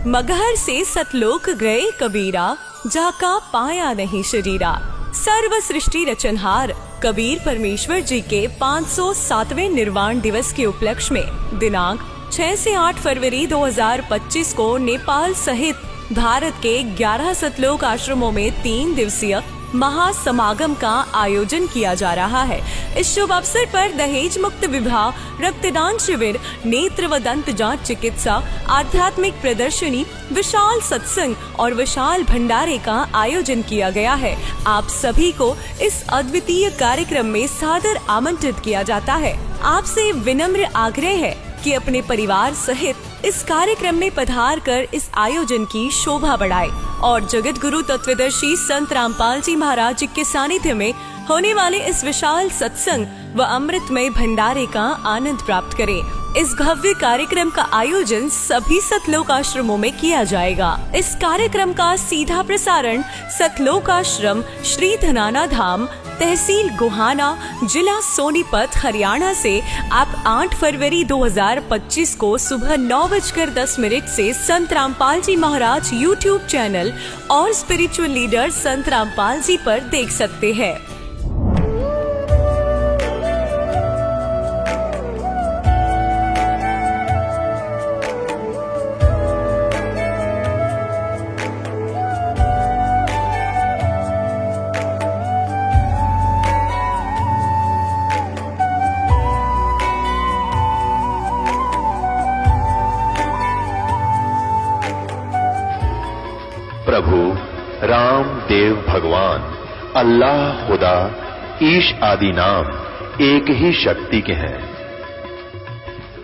मगहर से सतलोक गए कबीरा, जाका पाया नहीं शरीरा। सर्व सृष्टि रचनहार कबीर परमेश्वर जी के 507वें निर्वाण दिवस के उपलक्ष्य में दिनांक 6 से 8 फरवरी 2025 को नेपाल सहित भारत के 11 सतलोक आश्रमों में 3 दिवसीय महासमागम का आयोजन किया जा रहा है। इस शुभ अवसर पर दहेज मुक्त विवाह, रक्तदान शिविर, नेत्र व दंत जांच चिकित्सा, आध्यात्मिक प्रदर्शनी, विशाल सत्संग और विशाल भंडारे का आयोजन किया गया है। आप सभी को इस अद्वितीय कार्यक्रम में सादर आमंत्रित किया जाता है। आपसे विनम्र आग्रह है कि अपने परिवार सहित इस कार्यक्रम में पधार कर इस आयोजन की शोभा बढ़ाए और जगत गुरु तत्वदर्शी संत रामपाल जी महाराज जी के सानिध्य में होने वाले इस विशाल सत्संग व अमृतमय भंडारे का आनंद प्राप्त करें। इस भव्य कार्यक्रम का आयोजन सभी सतलोक आश्रमों में किया जाएगा। इस कार्यक्रम का सीधा प्रसारण सतलोक आश्रम श्री धनाना धाम, तहसील गोहाना, जिला सोनीपत, हरियाणा से आप 8 फरवरी 2025 को सुबह 9:10 से संत रामपाल जी महाराज YouTube चैनल और स्पिरिचुअल लीडर संत रामपाल जी पर देख सकते हैं। प्रभु राम देव भगवान अल्लाह खुदा ईश आदि नाम एक ही शक्ति के हैं।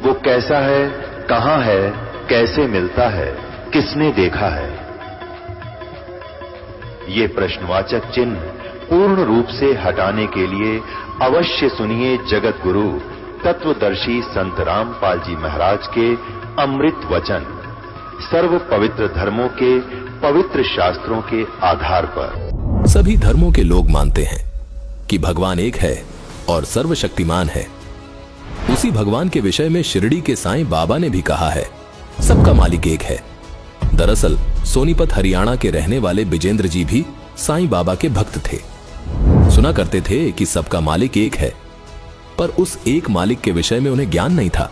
वो कैसा है, कहां है, कैसे मिलता है, किसने देखा है? ये प्रश्नवाचक चिन्ह पूर्ण रूप से हटाने के लिए अवश्य सुनिए जगत गुरु तत्वदर्शी संत रामपाल जी महाराज के अमृत वचन, सर्व पवित्र धर्मों के पवित्र शास्त्रों के आधार पर। सभी धर्मों के लोग मानते हैं कि भगवान एक है और सर्वशक्तिमान है। उसी भगवान के विषय में शिरडी के साईं बाबा ने भी कहा है, सबका मालिक एक है। दरअसल सोनीपत हरियाणा के रहने वाले विजेंद्र जी भी साईं बाबा के भक्त थे। सुना करते थे कि सबका मालिक एक है, पर उस एक मालिक के विषय में उन्हें ज्ञान नहीं था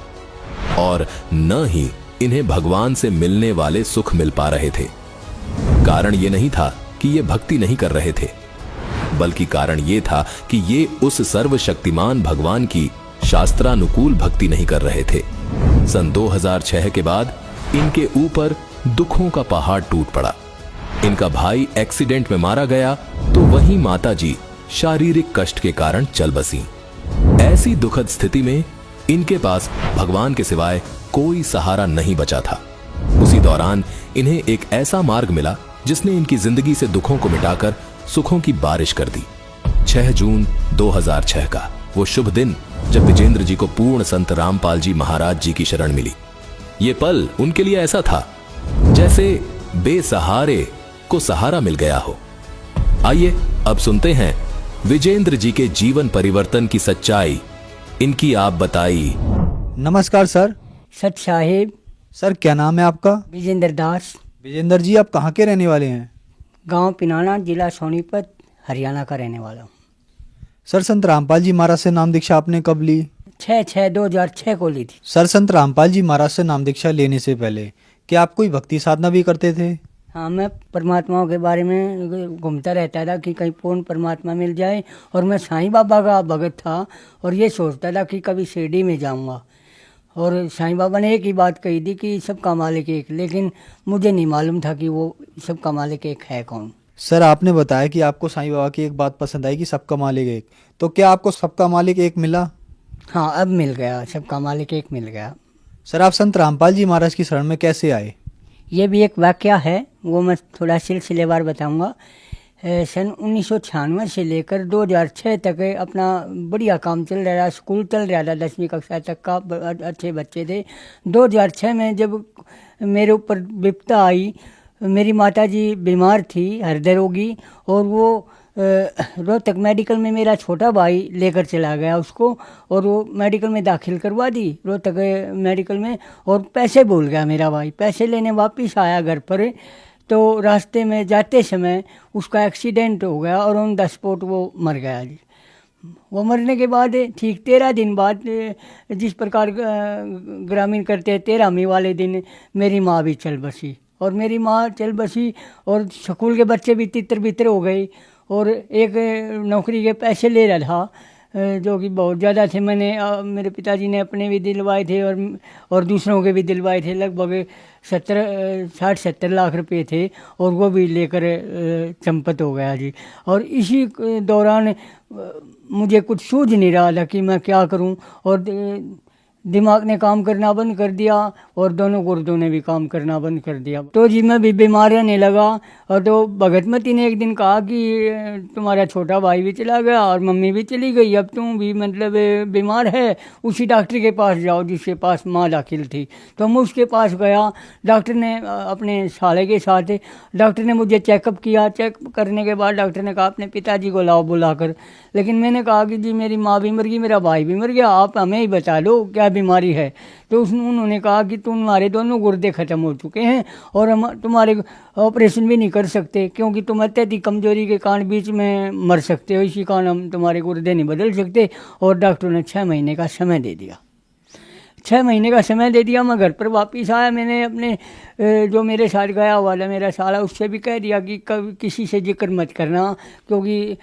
और न ही इन्हें भगवान से मिलने वाले सुख मिल पा रहे थे। कारण ये नहीं था कि ये भक्ति नहीं कर रहे थे, बल्कि कारण ये था कि ये उस सर्वशक्तिमान भगवान की शास्त्रानुकूल भक्ति नहीं कर रहे थे। सन 2006 के बाद इनके ऊपर दुखों का पहाड़ टूट पड़ा। इनका भाई एक्सीडेंट में मारा गया तो वहीं माता जी शारीरिक कष्ट के कारण चल बसी। ऐसी दुखद स्थिति में इनके पास भगवान के सिवाय कोई सहारा नहीं बचा था। उसी दौरान इन्हें एक ऐसा मार्ग मिला जिसने इनकी जिंदगी से दुखों को मिटाकर सुखों की बारिश कर दी। 6 जून 2006 का वो शुभ दिन जब विजेंद्र जी को पूर्ण संत रामपाल जी महाराज जी की शरण मिली। ये पल उनके लिए ऐसा था जैसे बेसहारे को सहारा मिल गया हो। आइए अब सुनते हैं विजेंद्र जी के जीवन परिवर्तन की सच्चाई, इनकी आप बताई। नमस्कार सर। सत साहिब। सर क्या नाम है आपका? विजेंद्र दास। विजेंद्र जी आप कहाँ के रहने वाले हैं? गांव पिनाना, जिला सोनीपत, हरियाणा का रहने वाला हूँ। सर संत रामपाल जी महाराज से नाम दीक्षा आपने कब ली? 6/6/2006 को ली थी। सर संत रामपाल जी महाराज से नाम दीक्षा लेने से पहले क्या आप कोई भक्ति साधना भी करते थे? हाँ, मैं परमात्माओं के बारे में घूमता रहता था कि कहीं पूर्ण परमात्मा मिल जाए, और मैं साईं बाबा का भगत था और ये सोचता था कि कभी शिरडी में जाऊंगा। और साईं बाबा ने एक ही बात कही थी कि सबका मालिक एक, लेकिन मुझे नहीं मालूम था कि वो सबका मालिक एक है कौन। सर आपने बताया कि आपको साईं बाबा की एक बात पसंद आई कि सबका मालिक एक, तो क्या आपको सबका मालिक एक मिला? हाँ, अब मिल गया, सबका मालिक एक मिल गया। सर आप संत रामपाल जी महाराज की शरण में कैसे आए? ये भी एक वाकया है, वो मैं थोड़ा सिलसिलेवार बताऊंगा। सन 1996 से लेकर 2006 तक अपना बढ़िया काम चल रहा था, स्कूल चल रहा था, 10वीं कक्षा तक का, अच्छे बच्चे थे। 2006 में जब मेरे ऊपर विपदा आई, मेरी माताजी बीमार थी, हृदय रोगी, और वो रोहतक मेडिकल में मेरा छोटा भाई लेकर चला गया उसको, और वो मेडिकल में दाखिल करवा दी रोहतक मेडिकल में, और पैसे भूल गया मेरा भाई। पैसे लेने वापस आया घर पर, तो रास्ते में जाते समय उसका एक्सीडेंट हो गया और ऑन द स्पॉट वो मर गया जी। वो मरने के बाद ठीक 13 दिन बाद, जिस प्रकार ग्रामीण करते हैं, 13वीं वाले दिन मेरी माँ भी चल बसी, और मेरी माँ चल बसी, और स्कूल के बच्चे भी तितर बितर हो गए, और एक नौकरी के पैसे ले रहा था जो कि बहुत ज़्यादा थे। मेरे पिताजी ने अपने भी दिलवाए थे और दूसरों के भी दिलवाए थे, लगभग 60-70 लाख रुपए थे, और वो भी लेकर चंपत हो गया जी। और इसी दौरान मुझे कुछ सूझ नहीं रहा था कि मैं क्या करूं, और दिमाग ने काम करना बंद कर दिया और दोनों गुर्दों ने भी काम करना बंद कर दिया। तो जी मैं भी बीमार रहने लगा, और तो भगतमती ने एक दिन कहा कि तुम्हारा छोटा भाई भी चला गया और मम्मी भी चली गई, अब तुम भी मतलब बीमार है, उसी डॉक्टर के पास जाओ जिसके पास माँ दाखिल थी। तो मैं उसके पास गया, डॉक्टर ने अपने साले के साथ, डॉक्टर ने मुझे चेकअप किया। चेकअप करने के बाद डॉक्टर ने कहा अपने पिताजी को लाओ बुलाकर। लेकिन मैंने कहा कि जी मेरी माँ भी मर गई, मेरा भाई भी मर गया, आप हमें ही बता दो क्या बीमारी है। तो उन्होंने कहा कि तुम्हारे दोनों गुर्दे ख़त्म हो चुके हैं और हम तुम्हारे ऑपरेशन भी नहीं कर सकते, क्योंकि तुम अत्यधिक कमजोरी के कारण बीच में मर सकते हो, इसी कारण हम तुम्हारे गुर्दे नहीं बदल सकते। और डॉक्टर ने 6 महीने का समय दे दिया। 6 महीने का समय दे दिया। मैं घर पर वापस आया, मैंने अपने जो मेरे साथ गया हुआ था मेरा साला, उससे भी कह दिया कि कभी किसी से जिक्र मत करना, क्योंकि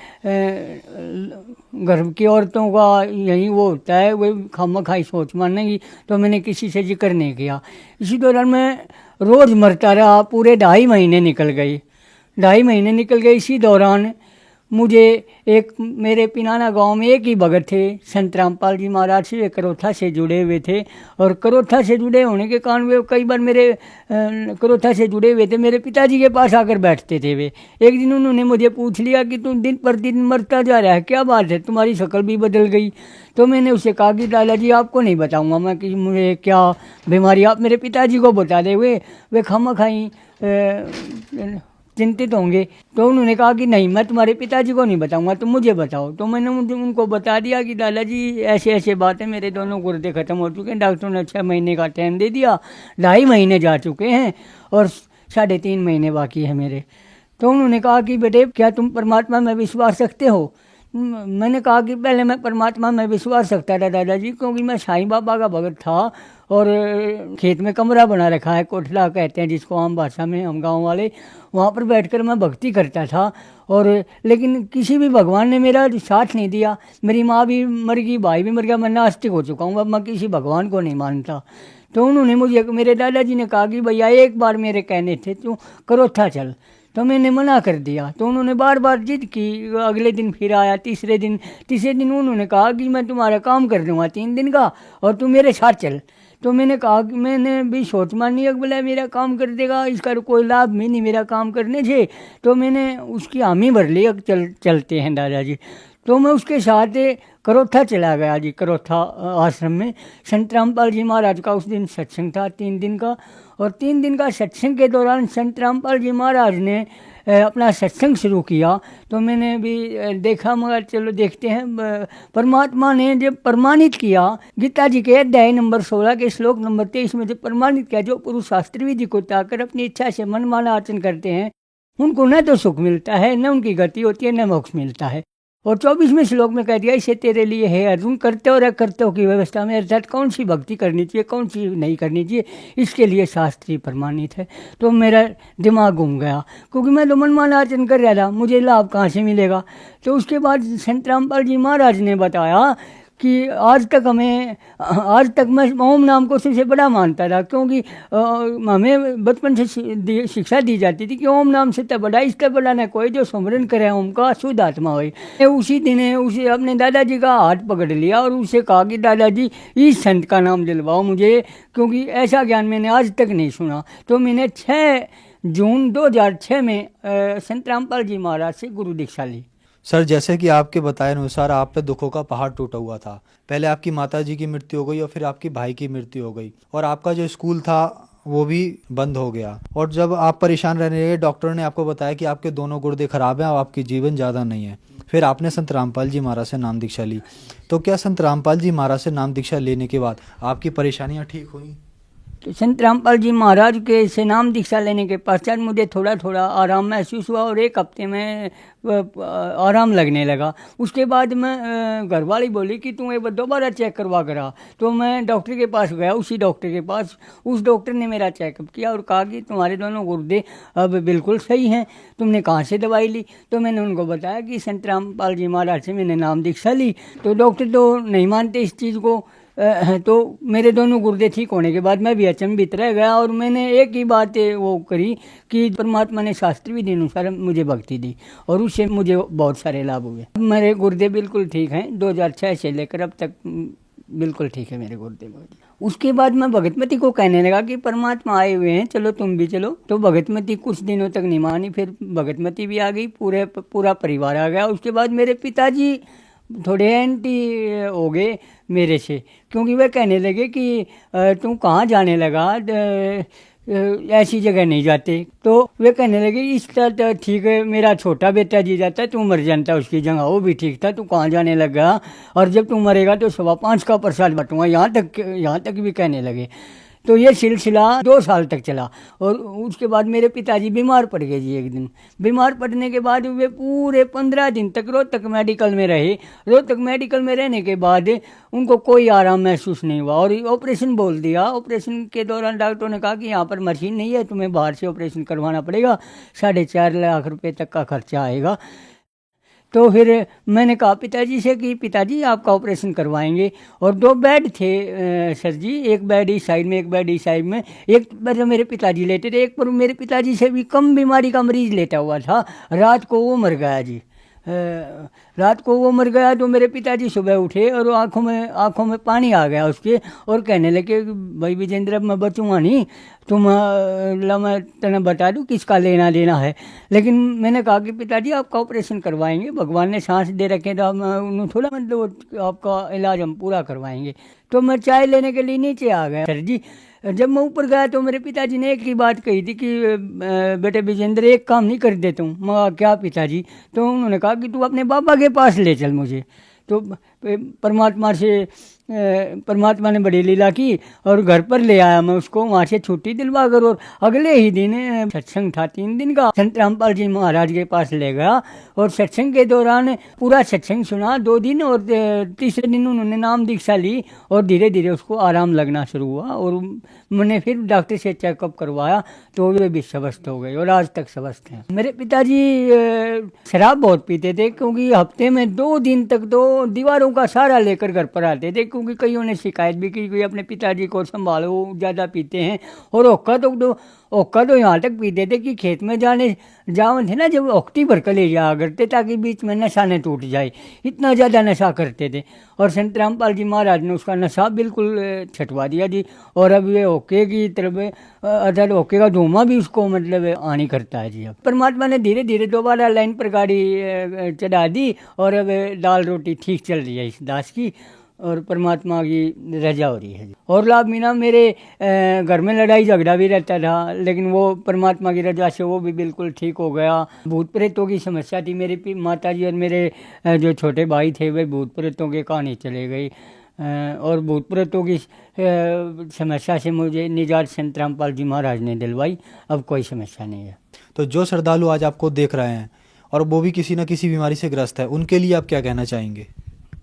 घर की औरतों का यही वो होता है, वो खामखाई सोच मानने की। तो मैंने किसी से जिक्र नहीं किया। इसी दौरान मैं रोज़ मरता रहा, पूरे 2.5 महीने निकल गए। 2.5 महीने निकल गए। इसी दौरान मुझे एक मेरे पिनाना गांव में एक ही भगत थे, संत रामपाल जी महाराज से, वे करोथा से जुड़े हुए थे। और करोथा से जुड़े होने के कारण वे कई बार मेरे करोथा से जुड़े हुए थे, मेरे पिताजी के पास आकर बैठते थे। वे एक दिन उन्होंने मुझे पूछ लिया कि तुम दिन पर दिन मरता जा रहा है, क्या बात है, तुम्हारी शक्ल भी बदल गई। तो मैंने उससे कहा कि दादाजी आपको नहीं बताऊंगा मैं कि मुझे क्या बीमारी, आप मेरे पिताजी को बता दे, वे खामखाई चिंतित होंगे। तो उन्होंने कहा कि नहीं, मैं तुम्हारे पिताजी को नहीं बताऊंगा, तुम मुझे बताओ। तो मैंने उनको बता दिया कि दादाजी ऐसे ऐसे बात है, मेरे दोनों गुर्दे ख़त्म हो चुके हैं, डॉक्टर ने 6 महीने का टाइम दे दिया, 2.5 महीने जा चुके हैं और 3.5 महीने बाकी है मेरे। तो उन्होंने कहा कि बेटे क्या तुम परमात्मा में विश्वास रखते हो। मैंने कहा कि पहले मैं परमात्मा में विश्वास रखता था दादाजी, क्योंकि मैं साईं बाबा का भगत था और खेत में कमरा बना रखा है, कोठला कहते हैं जिसको आम भाषा में हम गांव वाले, वहाँ पर बैठकर मैं भक्ति करता था। और लेकिन किसी भी भगवान ने मेरा साथ नहीं दिया। मेरी माँ भी मर गई, भाई भी मर गया, मैं नास्तिक हो चुका हूँ, अब मैं किसी भगवान को नहीं मानता। तो उन्होंने मुझे, मेरे दादाजी ने कहा कि भैया एक बार मेरे कहने थे तू करोथा चल। तो मैंने मना कर दिया। तो उन्होंने बार बार जिद की। अगले दिन फिर आया, तीसरे दिन उन्होंने कहा कि मैं तुम्हारा काम कर दूंगा 3 दिन का और तू मेरे साथ चल। तो मैंने कहा कि मैंने भी सोच मानी बोला मेरा काम कर देगा, इसका कोई लाभ भी नहीं मेरा काम करने से। तो मैंने उसकी हामी भर ली, चलते हैं दादाजी। तो मैं उसके साथ करोथा चला गया जी। करोथा आश्रम में संत रामपाल जी महाराज का उस दिन सत्संग था 3 दिन का। और 3 दिन का सत्संग के दौरान संत रामपाल जी महाराज ने अपना सत्संग शुरू किया। तो मैंने भी देखा, मगर चलो देखते हैं। परमात्मा ने जब प्रमाणित किया, गीता जी के अध्याय नंबर 16 के श्लोक नंबर 23 में जब प्रमाणित किया, जो पुरुष शास्त्र विधि को त्यागकर अपनी इच्छा से मनमाना आचरण करते हैं उनको न तो सुख मिलता है, न उनकी गति होती है, न मोक्ष मिलता है। और 24वें श्लोक में कह दिया, इसे तेरे लिए है अर्जुन, करते और अकर्तों की व्यवस्था में अर्थात कौन सी भक्ति करनी चाहिए, कौन सी नहीं करनी चाहिए, इसके लिए शास्त्रीय प्रमाणित है। तो मेरा दिमाग घूम गया, क्योंकि मैं तो मनमाना आचरण कर रहा था, मुझे लाभ कहाँ से मिलेगा। तो उसके बाद संत रामपाल जी महाराज ने बताया कि आज तक मैं ओम नाम को सबसे बड़ा मानता था, क्योंकि हमें बचपन से शिक्षा दी जाती थी कि ओम नाम से तब बड़ा, इसका बड़ा न कोई जो सुमरन करे ओम का शुद्ध आत्मा हो। उसी दिन उसे अपने दादाजी का हाथ पकड़ लिया और उसे कहा कि दादाजी इस संत का नाम दिलवाओ मुझे, क्योंकि ऐसा ज्ञान मैंने आज तक नहीं सुना। तो मैंने 6 जून 2006 में संत रामपाल जी महाराज से गुरु दीक्षा ली। सर, जैसे कि आपके बताए अनुसार आप पे दुखों का पहाड़ टूटा हुआ था। पहले आपकी माताजी की मृत्यु हो गई और फिर आपकी भाई की मृत्यु हो गई, और आपका जो स्कूल था वो भी बंद हो गया। और जब आप परेशान रहने लगे, डॉक्टर ने आपको बताया कि आपके दोनों गुर्दे खराब हैं और आपकी जीवन ज़्यादा नहीं है। फिर आपने संत रामपाल जी महाराज से नाम दीक्षा ली। तो क्या संत रामपाल जी महाराज से नाम दीक्षा लेने के बाद आपकी परेशानियां ठीक हुई? तो संत रामपाल जी महाराज के से नाम दीक्षा लेने के पश्चात मुझे थोड़ा थोड़ा आराम महसूस हुआ और 1 हफ्ते में आराम लगने लगा। उसके बाद मैं घरवाली बोली कि तू एक बार दोबारा चेक करवा करा। तो मैं डॉक्टर के पास गया, उसी डॉक्टर के पास। उस डॉक्टर ने मेरा चेकअप किया और कहा कि तुम्हारे दोनों गुर्दे अब बिल्कुल सही हैं, तुमने कहाँ से दवाई ली? तो मैंने उनको बताया कि संत रामपाल जी महाराज से मैंने नाम दीक्षा ली। तो डॉक्टर तो नहीं मानते इस चीज़ को। तो मेरे दोनों गुर्दे ठीक होने के बाद मैं भी अचंभित रह गया और मैंने एक ही बात वो करी कि परमात्मा ने शास्त्र विधि अनुसार मुझे भक्ति दी और उससे मुझे बहुत सारे लाभ हुए। मेरे गुर्दे बिल्कुल ठीक हैं, 2006 से लेकर अब तक बिल्कुल ठीक है मेरे गुर्दे। उसके बाद मैं भगतमती को कहने लगा कि परमात्मा आए हुए हैं, चलो तुम भी चलो। तो भगतमती कुछ दिनों तक नहीं मानी, फिर भगतमती भी आ गई, पूरा परिवार आ गया। उसके बाद मेरे पिताजी थोड़े एंटी हो गए मेरे से, क्योंकि वे कहने लगे कि तू कहाँ जाने लगा, ऐसी जगह नहीं जाते। तो वे कहने लगे इस तरह ठीक है, मेरा छोटा बेटा जी जाता है, तू मर जानता उसकी जगह, वो भी ठीक था, तू कहाँ जाने लगा, और जब तू मरेगा तो 5.25 का प्रसाद बटूंगा, यहाँ तक भी कहने लगे। तो ये सिलसिला 2 साल तक चला और उसके बाद मेरे पिताजी बीमार पड़ गए जी। एक दिन बीमार पड़ने के बाद वे पूरे 15 दिन तक रोहतक मेडिकल में रहे। रोहतक मेडिकल में रहने के बाद उनको कोई आराम महसूस नहीं हुआ और ऑपरेशन बोल दिया। ऑपरेशन के दौरान डॉक्टरों ने कहा कि यहाँ पर मशीन नहीं है, तुम्हें बाहर से ऑपरेशन करवाना पड़ेगा, 4.5 लाख रुपये तक का खर्चा आएगा। तो फिर मैंने कहा पिताजी से कि पिताजी आपका ऑपरेशन करवाएंगे। और 2 बेड थे सर जी, एक बेड इस साइड में, एक बेड इस साइड में। एक बेड मेरे पिताजी लेते थे, एक पर मेरे पिताजी से भी कम बीमारी का मरीज लेटा हुआ था। रात को वो मर गया जी। रात को वो मर गया तो मेरे पिताजी सुबह उठे और आंखों में पानी आ गया उसके, और कहने लगे भाई विजेंद्र अब मैं बचूंगा नहीं, तुम मैं तेना बता दूँ किसका लेना देना है। लेकिन मैंने कहा कि पिताजी आपका ऑपरेशन करवाएंगे, भगवान ने सांस दे रखे तो उन्होंने थोड़ा मतलब आपका इलाज हम पूरा करवाएंगे। तो मैं चाय लेने के लिए नीचे आ गया सर जी। जब मैं ऊपर गया तो मेरे पिताजी ने एक ही बात कही थी कि बेटे विजेंद्र एक काम नहीं कर देता हूँ। मैं क्या पिताजी? तो उन्होंने कहा कि तू अपने बाबा के पास ले चल मुझे। तो परमात्मा ने बड़ी लीला की और घर पर ले आया मैं उसको, वहाँ से छुट्टी दिलवा कर। और अगले ही दिन सत्संग था 3 दिन का, संत रामपाल जी महाराज के पास ले गया और सत्संग के दौरान पूरा सत्संग सुना 2 दिन। और तीसरे दिन उन्होंने नाम दीक्षा ली और धीरे धीरे उसको आराम लगना शुरू हुआ। और मैंने फिर डॉक्टर से चेकअप करवाया तो वे भी स्वस्थ हो गए और आज तक स्वस्थ हैं। मेरे पिताजी शराब बहुत पीते थे, क्योंकि हफ्ते में 2 दिन तक तो दीवारों का सहारा लेकर घर पर आते थे, क्योंकि कईयों ने शिकायत भी की कि अपने पिताजी को संभालो, ज़्यादा पीते हैं। और ओक्का तो यहाँ तक पीते थे कि खेत में जाओ थे ना, जब ओक्टी भर कर ले जाया करते ताकि बीच में नशा न टूट जाए, इतना ज़्यादा नशा करते थे। और संत रामपाल जी महाराज ने उसका नशा बिल्कुल छटवा दिया जी। और अब ये ओके की तरफ अदर ओके का धुआं भी उसको मतलब आनी करता है जी। अब परमात्मा ने धीरे धीरे दोबारा लाइन पर गाड़ी चढ़ा दी और अब दाल रोटी ठीक चल रही है इस दास की, और परमात्मा की रजा हो रही है। और लाभ मीना मेरे घर में लड़ाई झगड़ा भी रहता था, लेकिन वो परमात्मा की रजा से वो भी बिल्कुल ठीक हो गया। भूत प्रेतों की समस्या थी, मेरी माता जी और मेरे जो छोटे भाई थे वे भूत प्रेतों के कहानी चले गई। और भूत प्रेतों की समस्या से मुझे निजात संत रामपाल जी महाराज ने दिलवाई, अब कोई समस्या नहीं है। तो जो श्रद्धालु आज आपको देख रहे हैं और वो भी किसी न किसी बीमारी से ग्रस्त है, उनके लिए आप क्या कहना चाहेंगे?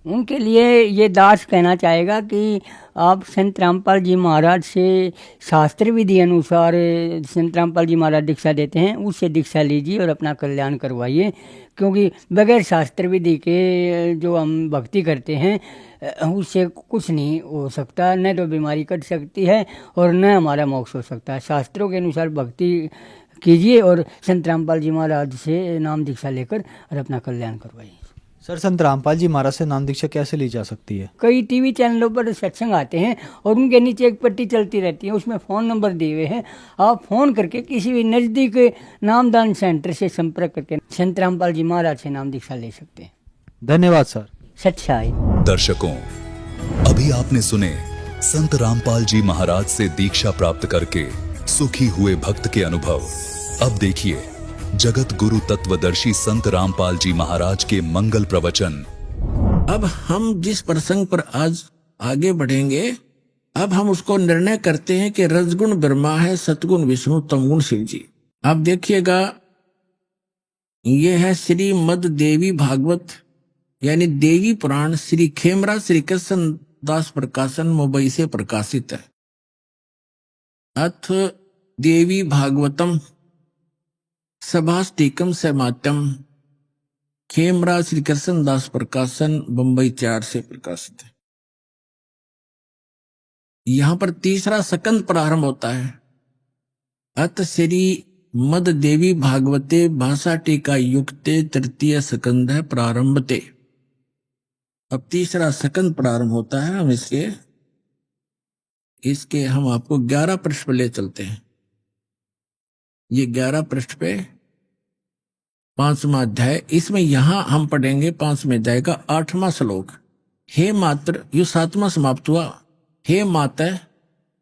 उनके लिए ये दास कहना चाहेगा कि आप संत रामपाल जी महाराज से शास्त्र विधि अनुसार संत रामपाल जी महाराज दीक्षा देते हैं, उससे दीक्षा लीजिए और अपना कल्याण करवाइए। क्योंकि बगैर शास्त्र विधि के जो हम भक्ति करते हैं उससे कुछ नहीं हो सकता, न तो बीमारी कट सकती है और न हमारा मोक्ष हो सकता है। शास्त्रों के अनुसार भक्ति कीजिए और संत रामपाल जी महाराज से नाम दीक्षा लेकर और अपना कल्याण करवाइए। सर, संत रामपाल जी महाराज से नाम दीक्षा कैसे ली जा सकती है? कई टीवी चैनलों पर सत्संग आते हैं और उनके नीचे एक पट्टी चलती रहती है, उसमें फ़ोन नंबर दिए हुए हैं। आप फ़ोन करके किसी भी नज़दीक नामदान सेंटर से संपर्क करके संत रामपाल जी महाराज से नाम दीक्षा ले सकते हैं। धन्यवाद सर। सच्चाई। दर्शकों, अभी आपने सुने संत रामपाल जी महाराज से दीक्षा प्राप्त करके सुखी हुए भक्त के अनुभव। अब देखिए जगत गुरु तत्वदर्शी संत रामपाल जी महाराज के मंगल प्रवचन। अब हम जिस प्रसंग पर आज आगे बढ़ेंगे, अब हम उसको निर्णय करते हैं कि रजगुण ब्रह्मा है, सतगुण विष्णु, तमगुण शिव जी। अब देखिएगा, ये है श्रीमद देवी भागवत यानी देवी पुराण, श्री खेमरा श्री कृष्ण दास प्रकाशन मुंबई से प्रकाशित है। अथ देवी भागवतम सभाष्टिकम समात्यम, खेमरा श्री कृष्ण दास प्रकाशन बम्बई 4 से प्रकाशित है। यहां पर तीसरा सकंद प्रारंभ होता है। अत श्री मद देवी भागवते भाषा टीका युक्ते तृतीय सकंद है प्रारंभते। अब तीसरा सकंद प्रारंभ होता है। हम इसके हम आपको 11 पृष्ठ पे ले चलते हैं। ये 11 पृष्ठ पे 5वां अध्याय, इसमें यहां हम पढ़ेंगे 5वें अध्याय का 8वां श्लोक। हे मात्र, यो 7वां समाप्त हुआ। हे माता,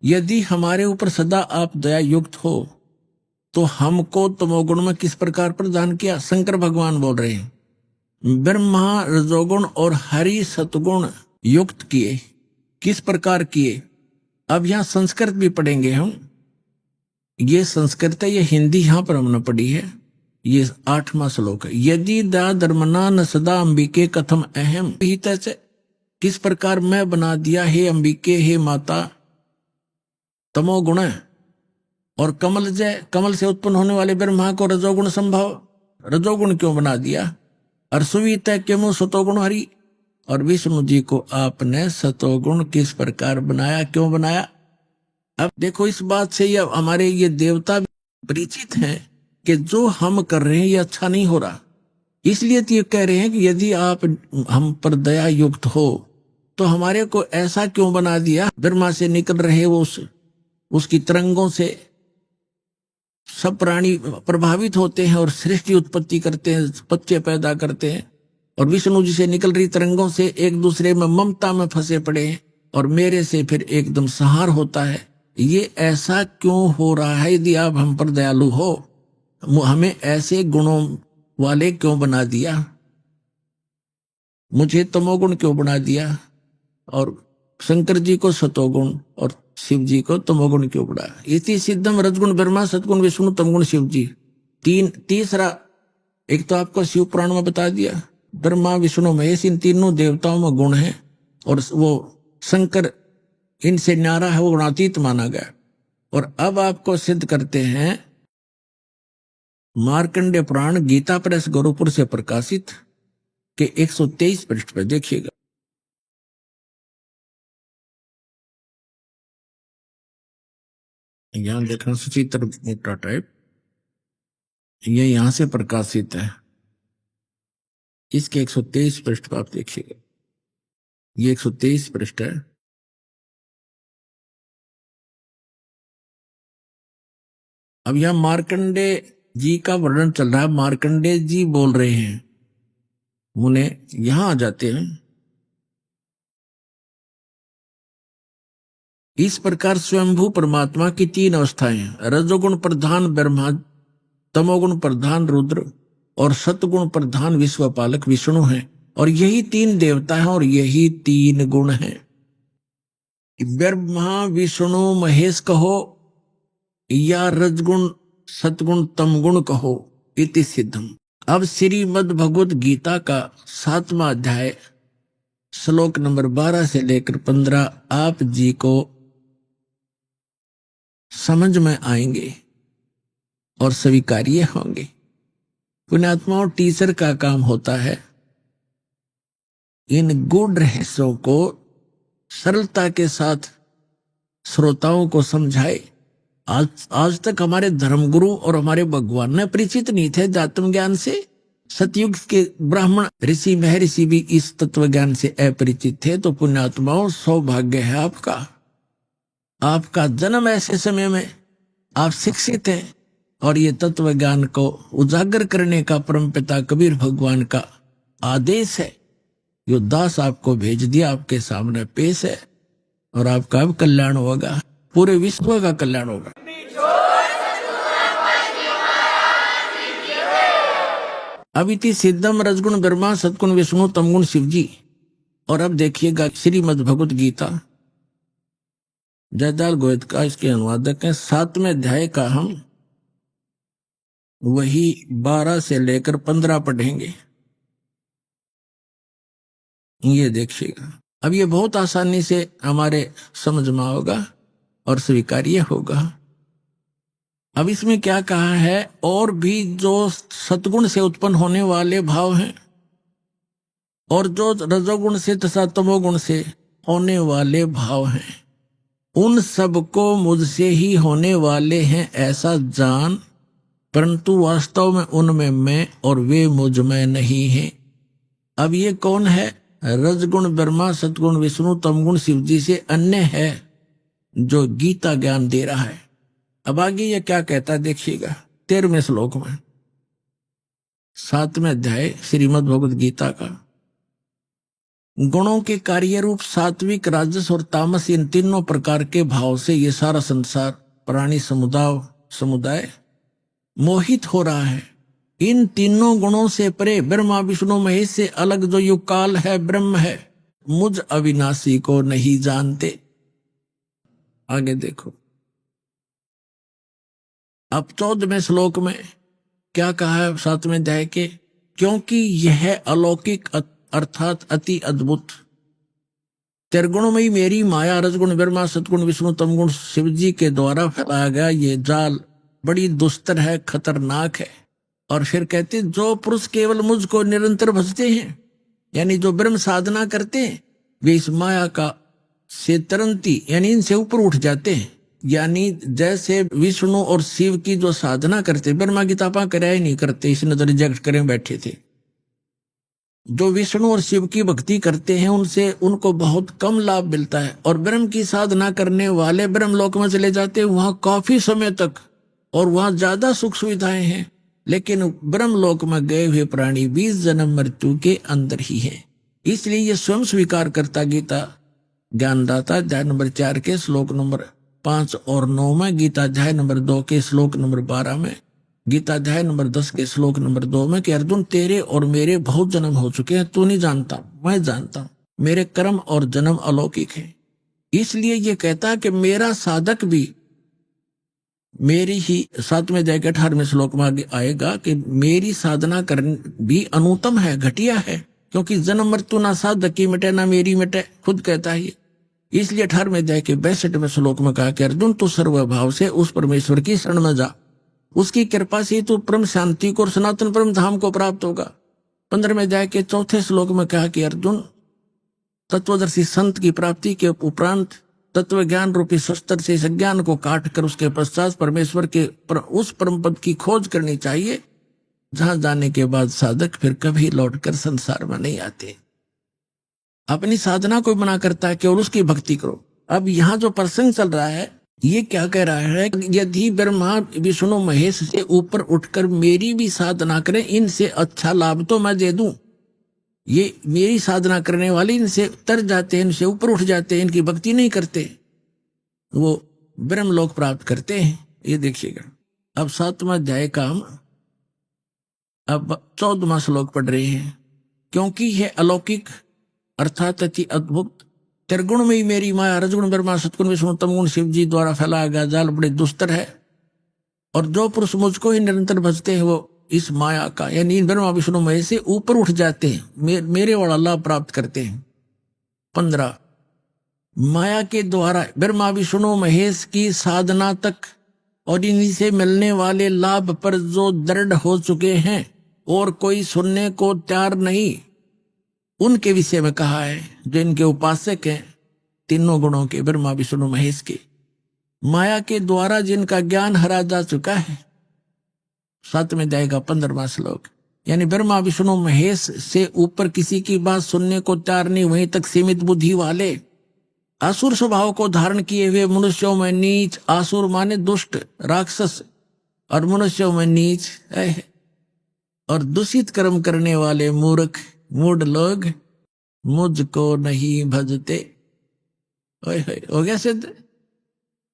यदि हमारे ऊपर सदा आप दया युक्त हो तो हमको तमोगुण में किस प्रकार प्रदान किया। शंकर भगवान बोल रहे हैं, ब्रह्मा रजोगुण और हरि सतगुण युक्त किए। किस प्रकार किए? अब यहां संस्कृत भी पढ़ेंगे हम। ये संस्कृत है, ये हिंदी यहां पर हमने पढ़ी है। ये 8वां श्लोक है। यदि दा धर्मना न सदा अंबिके कथम अहम हित से, किस प्रकार मैं बना दिया हे अंबिके, हे माता, तमोगुण और कमल से उत्पन्न होने वाले ब्रह्मा को रजोगुण संभव, रजोगुण क्यों बना दिया। और सुवित क्यों सतोगुण हरि, और विष्णु जी को आपने सतोगुण किस प्रकार बनाया, क्यों बनाया। अब देखो, इस बात से ये हमारे ये देवता भी परिचित हैं कि जो हम कर रहे हैं ये अच्छा नहीं हो रहा। इसलिए तो ये कह रहे हैं कि यदि आप हम पर दया युक्त हो तो हमारे को ऐसा क्यों बना दिया। ब्रह्मा से निकल रहे वो उसकी तरंगों से सब प्राणी प्रभावित होते हैं और सृष्टि उत्पत्ति करते हैं, बच्चे पैदा करते हैं। और विष्णु जी से निकल रही तरंगों से एक दूसरे में ममता में फंसे पड़े हैं, और मेरे से फिर एकदम संहार होता है। ये ऐसा क्यों हो रहा है। यदि आप हम पर दयालु हो, हमें ऐसे गुणों वाले क्यों बना दिया, मुझे तमोगुण क्यों बना दिया, और शंकर जी को सतोगुण और शिव जी को तमोगुण क्यों बनाया। इति सिद्धम रजगुण ब्रह्मा सतगुण विष्णु तमगुण शिव जी। तीसरा, एक तो आपको शिव पुराण में बता दिया, ब्रह्मा विष्णु महेश इन तीनों देवताओं में गुण है, और वो शंकर इनसे न्यारा है, वो गुणातीत माना गया। और अब आपको सिद्ध करते हैं मार्कंडेय पुराण गीता प्रेस गोरखपुर से प्रकाशित के 123 पृष्ठ पर देखिएगा। यहां देखना सचित्र मोटा टाइप, ये यहां से प्रकाशित है। इसके 123 पृष्ठ पर आप देखिएगा, ये 123 पृष्ठ है। अब यहां मार्कंडेय जी का वर्णन चल रहा है। मार्कंडेय जी बोल रहे हैं, मुने यहां आ जाते हैं। इस प्रकार स्वयंभू परमात्मा की 3 अवस्थाएं हैं। रजोगुण प्रधान ब्रह्मा, तमोगुण प्रधान रुद्र और सतगुण प्रधान विश्वपालक विष्णु हैं। और यही 3 देवता हैं और यही 3 गुण हैं। ब्रह्मा विष्णु महेश कहो या रजगुण सतगुण तमगुण कहो, इति सिद्धम। अब श्रीमद् भगवत गीता का 7वां अध्याय श्लोक नंबर 12 से लेकर 15 आप जी को समझ में आएंगे और स्वीकार्य होंगे। पुण्यात्माओं, टीचर का काम होता है इन गूढ़ रहस्यों को सरलता के साथ श्रोताओं को समझाए। आज तक हमारे धर्मगुरु और हमारे भगवान ने परिचित नहीं थे आत्म ज्ञान से। सतयुग के ब्राह्मण ऋषि महर्षि भी इस तत्व ज्ञान से अपरिचित थे। तो पुण्यात्माओं, सौभाग्य है आपका जन्म ऐसे समय में आप शिक्षित हैं, और ये तत्व ज्ञान को उजागर करने का परमपिता कबीर भगवान का आदेश है। यो दास आपको भेज दिया, आपके सामने पेश है, और आपका अब कल्याण होगा, पूरे विश्व का कल्याण होगा। अविति सिद्धम रजगुण ब्रह्मा सतगुण विष्णु तमगुण शिव जी। और अब देखिएगा श्रीमद् भगवत गीता, जयदाल गोयत का इसके अनुवादक है। 7वें अध्याय का हम वही 12 से लेकर 15 पढ़ेंगे। ये देखिएगा, अब ये बहुत आसानी से हमारे समझ में होगा और स्वीकार्य होगा। अब इसमें क्या कहा है, और भी जो सतगुण से उत्पन्न होने वाले भाव हैं और जो रजोगुण से तथा तमोगुण से होने वाले भाव हैं, उन सबको मुझसे ही होने वाले हैं ऐसा जान, परंतु वास्तव में उनमें मैं और वे मुझ में नहीं हैं। अब ये कौन है? रजगुण ब्रह्मा सतगुण विष्णु तमगुण शिव जी से अन्य है जो गीता ज्ञान दे रहा है। अब आगे ये क्या कहता है देखिएगा 13वें श्लोक में, 7वें अध्याय श्रीमद् भगवद गीता का। गुणों के कार्य रूप सात्विक राजस और तामस, इन तीनों प्रकार के भाव से ये सारा संसार प्राणी समुदाय मोहित हो रहा है। इन तीनों गुणों से परे ब्रह्मा विष्णु महेश से अलग जो युगकाल है ब्रह्म है, मुझ अविनाशी को नहीं जानते। आगे देखो, अब 14वें श्लोक में क्या कहा है 7वें अध्याय के, क्योंकि यह अलौकिक अर्थात अति अद्भुत त्रिगुणमयी मेरी माया रजगुण ब्रह्मा सतगुण विष्णु तमगुण शिव जी के द्वारा फैलाया गया ये जाल बड़ी दुस्तर है, खतरनाक है। और फिर कहते जो पुरुष केवल मुझको निरंतर भजते हैं, यानी जो ब्रह्म साधना करते हैं, वे इस माया का से तरंती यानी इनसे ऊपर उठ जाते हैं। यानी जैसे विष्णु और शिव की जो साधना करते, ब्रह्मा की तपा कराया नहीं करते, इसने तो रिजेक्ट करें बैठे थे। जो विष्णु और शिव की भक्ति करते हैं उनसे उनको बहुत कम लाभ मिलता है, और ब्रह्म की साधना करने वाले ब्रह्मलोक में चले जाते हैं, वहां काफी समय तक, और वहां ज्यादा सुख सुविधाएं हैं। लेकिन ब्रह्मलोक में गए हुए प्राणी 20 जन्म मृत्यु के अंदर ही है। इसलिए ये स्वयं स्वीकार करता गीता ज्ञानदाता अध्याय नंबर 4 के श्लोक नंबर 5 और 9 में, गीता अध्याय नंबर 2 के श्लोक नंबर 12 में, गीता अध्याय नंबर 10 के श्लोक नंबर 2 में कि अर्जुन तेरे और मेरे बहुत जन्म हो चुके हैं, तू नहीं जानता, मैं जानता हूं, मेरे कर्म और जन्म अलौकिक है। इसलिए ये कहता कि मेरा साधक भी मेरी ही 7वें अध्याय के 18वें श्लोक में आगे आएगा कि मेरी साधना करनी भी अनुत्तम है, घटिया है, क्योंकि जन्म मृत्यु ना साधक की मिटे ना मेरी मिटे, खुद कहता है। इसलिए 18वें अध्याय के 62वें श्लोक में कहा कि अर्जुन तू सर्वभाव से उस परमेश्वर की शरण में जा, उसकी कृपा से तू परम शांति को और सनातन परम धाम को प्राप्त होगा। 15वें अध्याय के 4थे श्लोक में कहा कि अर्जुन तत्वदर्शी संत की प्राप्ति के उपरांत तत्व ज्ञान रूपी शस्त्र से इस ज्ञान को काट कर उसके पश्चात परमेश्वर के उस परम पद की खोज करनी चाहिए, जहां जाने के बाद साधक फिर कभी लौटकर संसार में नहीं आते। अपनी साधना को मना करता है, केवल उसकी भक्ति करो। अब यहाँ जो प्रसंग चल रहा है ये क्या कह रहा है, यदि ब्रह्मा विष्णु महेश से ऊपर उठकर मेरी भी साधना करें, इनसे अच्छा लाभ तो मैं दे दूं। ये मेरी साधना करने वाले इनसे तर जाते हैं, इनसे ऊपर उठ जाते हैं, इनकी भक्ति नहीं करते, वो ब्रह्मलोक प्राप्त करते हैं। ये देखिएगा अब 7वां अध्याय का हम अब 14वां श्लोक पढ़ रहे हैं। क्योंकि यह अलौकिक अर्थात अति अद्भुत त्रिगुण में ही मेरी माया रजगुण ब्रह्मा सतगुण विष्णु तमगुण शिव जी द्वारा फैलाया गया जाल बड़े दुस्तर है, और जो पुरुष मुझको ही निरंतर भजते हैं वो इस माया का यानी ब्रह्मा विष्णु महेश से ऊपर उठ जाते हैं, मेरे वाला लाभ प्राप्त करते हैं। 15 माया के द्वारा ब्रह्मा विष्णु महेश की साधना तक और इन्हीं से मिलने वाले लाभ पर जो दृढ़ हो चुके हैं और कोई सुनने को तैयार नहीं, उनके विषय में कहा है। जो इनके उपासक हैं तीनों गुणों के, ब्रह्मा विष्णु महेश के, माया के द्वारा जिनका ज्ञान हरा जा चुका है। 7वें अध्याय का 15वां श्लोक, यानी ब्रह्मा विष्णु महेश से ऊपर किसी की बात सुनने को तैयार नहीं, वहीं तक सीमित बुद्धि वाले, आसुर स्वभाव को धारण किए हुए मनुष्यों में नीच, आसुर माने दुष्ट राक्षस, और मनुष्यों में नीच है, और दूषित कर्म करने वाले मूर्ख मूढ़ लोग मुझको नहीं भजते। हो गया सिद्ध।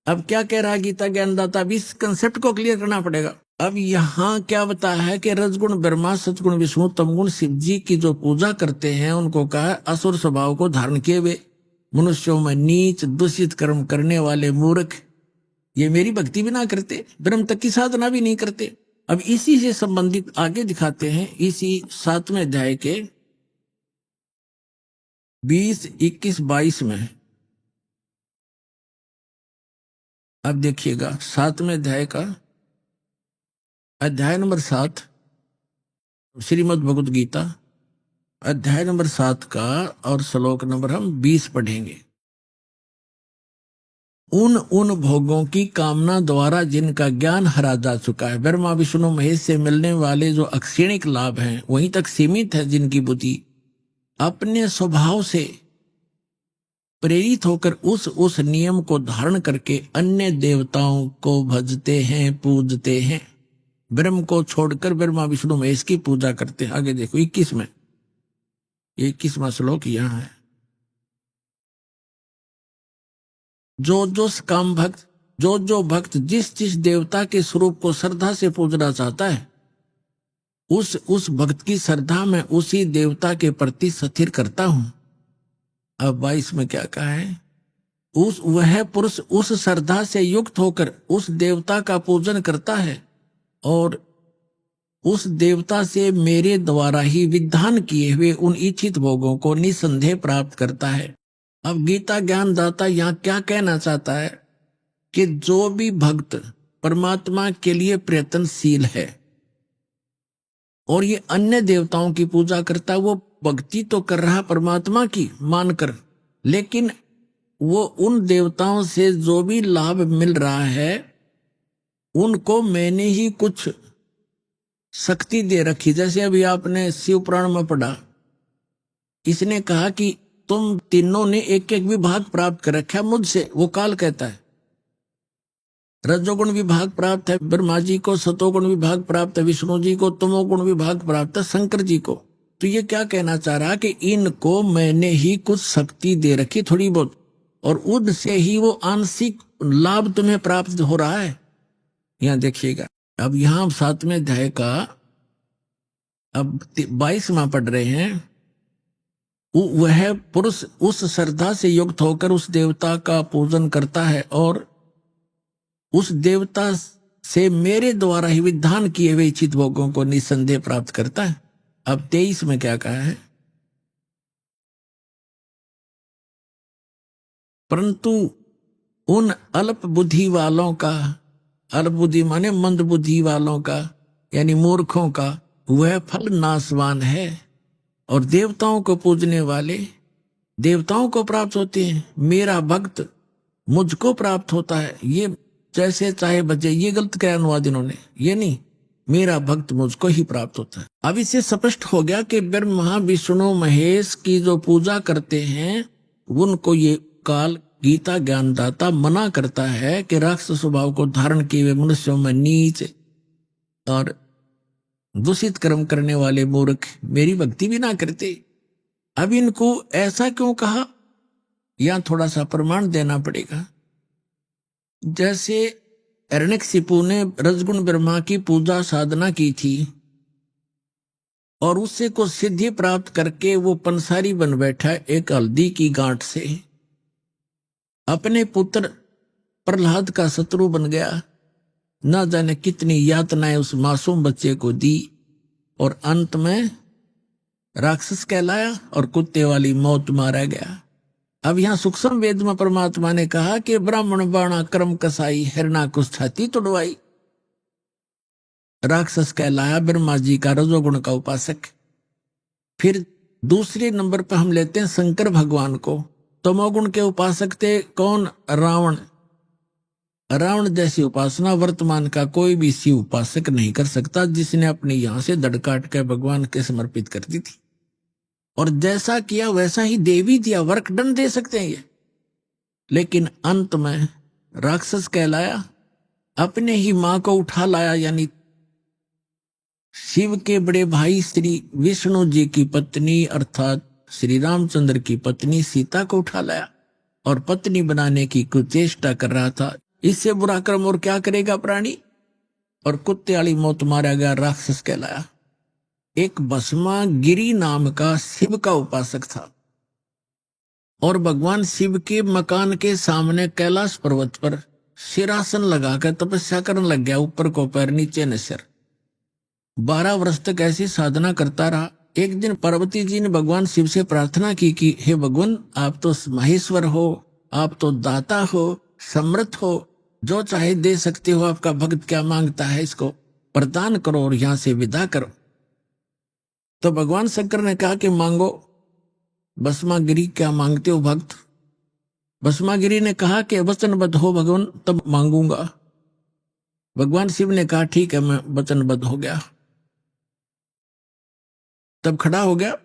अब क्या कह रहा गीता ज्ञानदाता, अब इस कंसेप्ट को क्लियर करना पड़ेगा। अब यहाँ क्या बताया है कि रजगुण ब्रह्मा, सतगुण विष्णु, तमगुण शिव जी की जो पूजा करते हैं उनको कहा असुर स्वभाव को धारण किए हुए मनुष्यों में नीच दूषित कर्म करने वाले मूर्ख, ये मेरी भक्ति भी ना करते, ब्रह्म तक की साधना भी नहीं करते। अब इसी से संबंधित आगे दिखाते हैं इसी 7वें अध्याय के 20, 21, 22 में। अब देखिएगा 7वें अध्याय का अध्याय नंबर 7 श्रीमद् भगवद गीता अध्याय नंबर 7 का और श्लोक नंबर हम 20 पढ़ेंगे। उन भोगों की कामना द्वारा जिनका ज्ञान हरा जा चुका है, ब्रह्मा विष्णु महेश से मिलने वाले जो अक्षणिक लाभ हैं वहीं तक सीमित है, जिनकी बुद्धि अपने स्वभाव से प्रेरित होकर उस नियम को धारण करके अन्य देवताओं को भजते हैं, पूजते हैं, ब्रह्म को छोड़कर ब्रह्मा विष्णु महेश की पूजा करते हैं। आगे देखो 21वां श्लोक यहां है। जो काम भक्त, जो भक्त जिस देवता के स्वरूप को श्रद्धा से पूजना चाहता है उस भक्त की श्रद्धा में उसी देवता के प्रति स्थिर करता हूं। अब 22 में क्या कहा है, वह पुरुष उस श्रद्धा से युक्त होकर उस देवता का पूजन करता है और उस देवता से मेरे द्वारा ही विधान किए हुए उन इच्छित भोगों को निसंदेह प्राप्त करता है। अब गीता ज्ञानदाता यहाँ क्या कहना चाहता है कि जो भी भक्त परमात्मा के लिए प्रयत्नशील है और ये अन्य देवताओं की पूजा करता है, वो भक्ति तो कर रहा परमात्मा की मानकर, लेकिन वो उन देवताओं से जो भी लाभ मिल रहा है उनको मैंने ही कुछ शक्ति दे रखी। जैसे अभी आपने शिव पुराण में पढ़ा, इसने कहा कि तुम तीनों ने एक एक विभाग प्राप्त कर रखा मुझसे, वो काल कहता है। रजोगुण विभाग प्राप्त है ब्रह्मा जी को, सतोगुण विभाग प्राप्त है विष्णु जी को, तमोगुण विभाग प्राप्त है शंकर जी को। तो ये क्या कहना चाह रहा कि इनको मैंने ही कुछ शक्ति दे रखी थोड़ी बहुत, और उनसे ही वो आंशिक लाभ तुम्हें प्राप्त हो रहा है। यहां देखिएगा, अब यहां 7वें अध्याय का अब 22वां पढ़ रहे हैं। वह पुरुष उस श्रद्धा से युक्त होकर उस देवता का पूजन करता है और उस देवता से मेरे द्वारा ही विधान किए हुए इच्छित भोगों को निसंदेह प्राप्त करता है। अब 23 में क्या कहा है, परंतु उन अल्प बुद्धि वालों का, अल्प बुद्धि माने मंद बुद्धि वालों का यानी मूर्खों का, वह फल नाशवान है और देवताओं को पूजने वाले देवताओं को प्राप्त होते हैं, मेरा भक्त मुझको प्राप्त होता है। ये जैसे चाहे बचे, ये गलत किया अनुवाद इन्होंने, ये नहीं, मेरा भक्त मुझको ही प्राप्त होता है। अब इससे स्पष्ट हो गया कि ब्रह्मा विष्णु महेश की जो पूजा करते हैं उनको ये काल गीता ज्ञानदाता मना करता है कि राक्षस स्वभाव को धारण किए हुए मनुष्यों में नीच और दूषित कर्म करने वाले मूर्ख मेरी भक्ति भी ना करते। अब इनको ऐसा क्यों कहा, यहां थोड़ा सा प्रमाण देना पड़ेगा। जैसे हिरण्यकशिपु ने रजगुण ब्रह्मा की पूजा साधना की थी और उससे को सिद्धि प्राप्त करके वो पंसारी बन बैठा एक हल्दी की गांठ से, अपने पुत्र प्रहलाद का शत्रु बन गया, ना जाने कितनी यातनाएं उस मासूम बच्चे को दी और अंत में राक्षस कहलाया और कुत्ते वाली मौत मारा गया। अब यहां सूक्ष्म वेद में परमात्मा ने कहा कि ब्राह्मण बाणा कर्म कसाई हिरणा कुछ छाती तुड़वाई, राक्षस कहलाया ब्रह्मा जी का रजोगुण का उपासक। फिर दूसरे नंबर पर हम लेते हैं शंकर भगवान को, तमोगुण के उपासक थे कौन, रावण। रावण जैसी उपासना वर्तमान का कोई भी शिव उपासक नहीं कर सकता, जिसने अपने यहां से दड़ काट कर भगवान के समर्पित कर दी थी और जैसा किया वैसा ही दे भी दिया, वर्क डन दे सकते हैं ये। लेकिन अंत में राक्षस कहलाया, अपने ही मां को उठा लाया, यानी शिव के बड़े भाई श्री विष्णु जी की पत्नी अर्थात श्री रामचंद्र की पत्नी सीता को उठा लाया और पत्नी बनाने की कुछ चेष्टा कर रहा था। इससे बुरा कर्म और क्या करेगा प्राणी। और कुत्ते वाली मौत मारा गया, राक्षस कहलाया। एक भस्मा गिरी नाम का शिव का उपासक था और भगवान शिव के मकान के सामने कैलाश पर्वत पर सिरासन लगाकर तपस्या करने लग गया, ऊपर को पैर नीचे न सिर। 12 वर्ष तक ऐसी साधना करता रहा। एक दिन पार्वती जी ने भगवान शिव से प्रार्थना की कि हे भगवान, आप तो महेश्वर हो, आप तो दाता हो, समर्थ हो, जो चाहे दे सकते हो, आपका भक्त क्या मांगता है इसको प्रदान करो और यहां से विदा करो। तो भगवान शंकर ने कहा कि मांगो। भस्मागिरी, क्या मांगते हो भक्त? भस्मागिरी ने कहा कि वचनबद्ध हो भगवान, तब मांगूंगा। भगवान शिव ने कहा ठीक है, मैं वचनबद्ध हो गया। तब खड़ा हो गया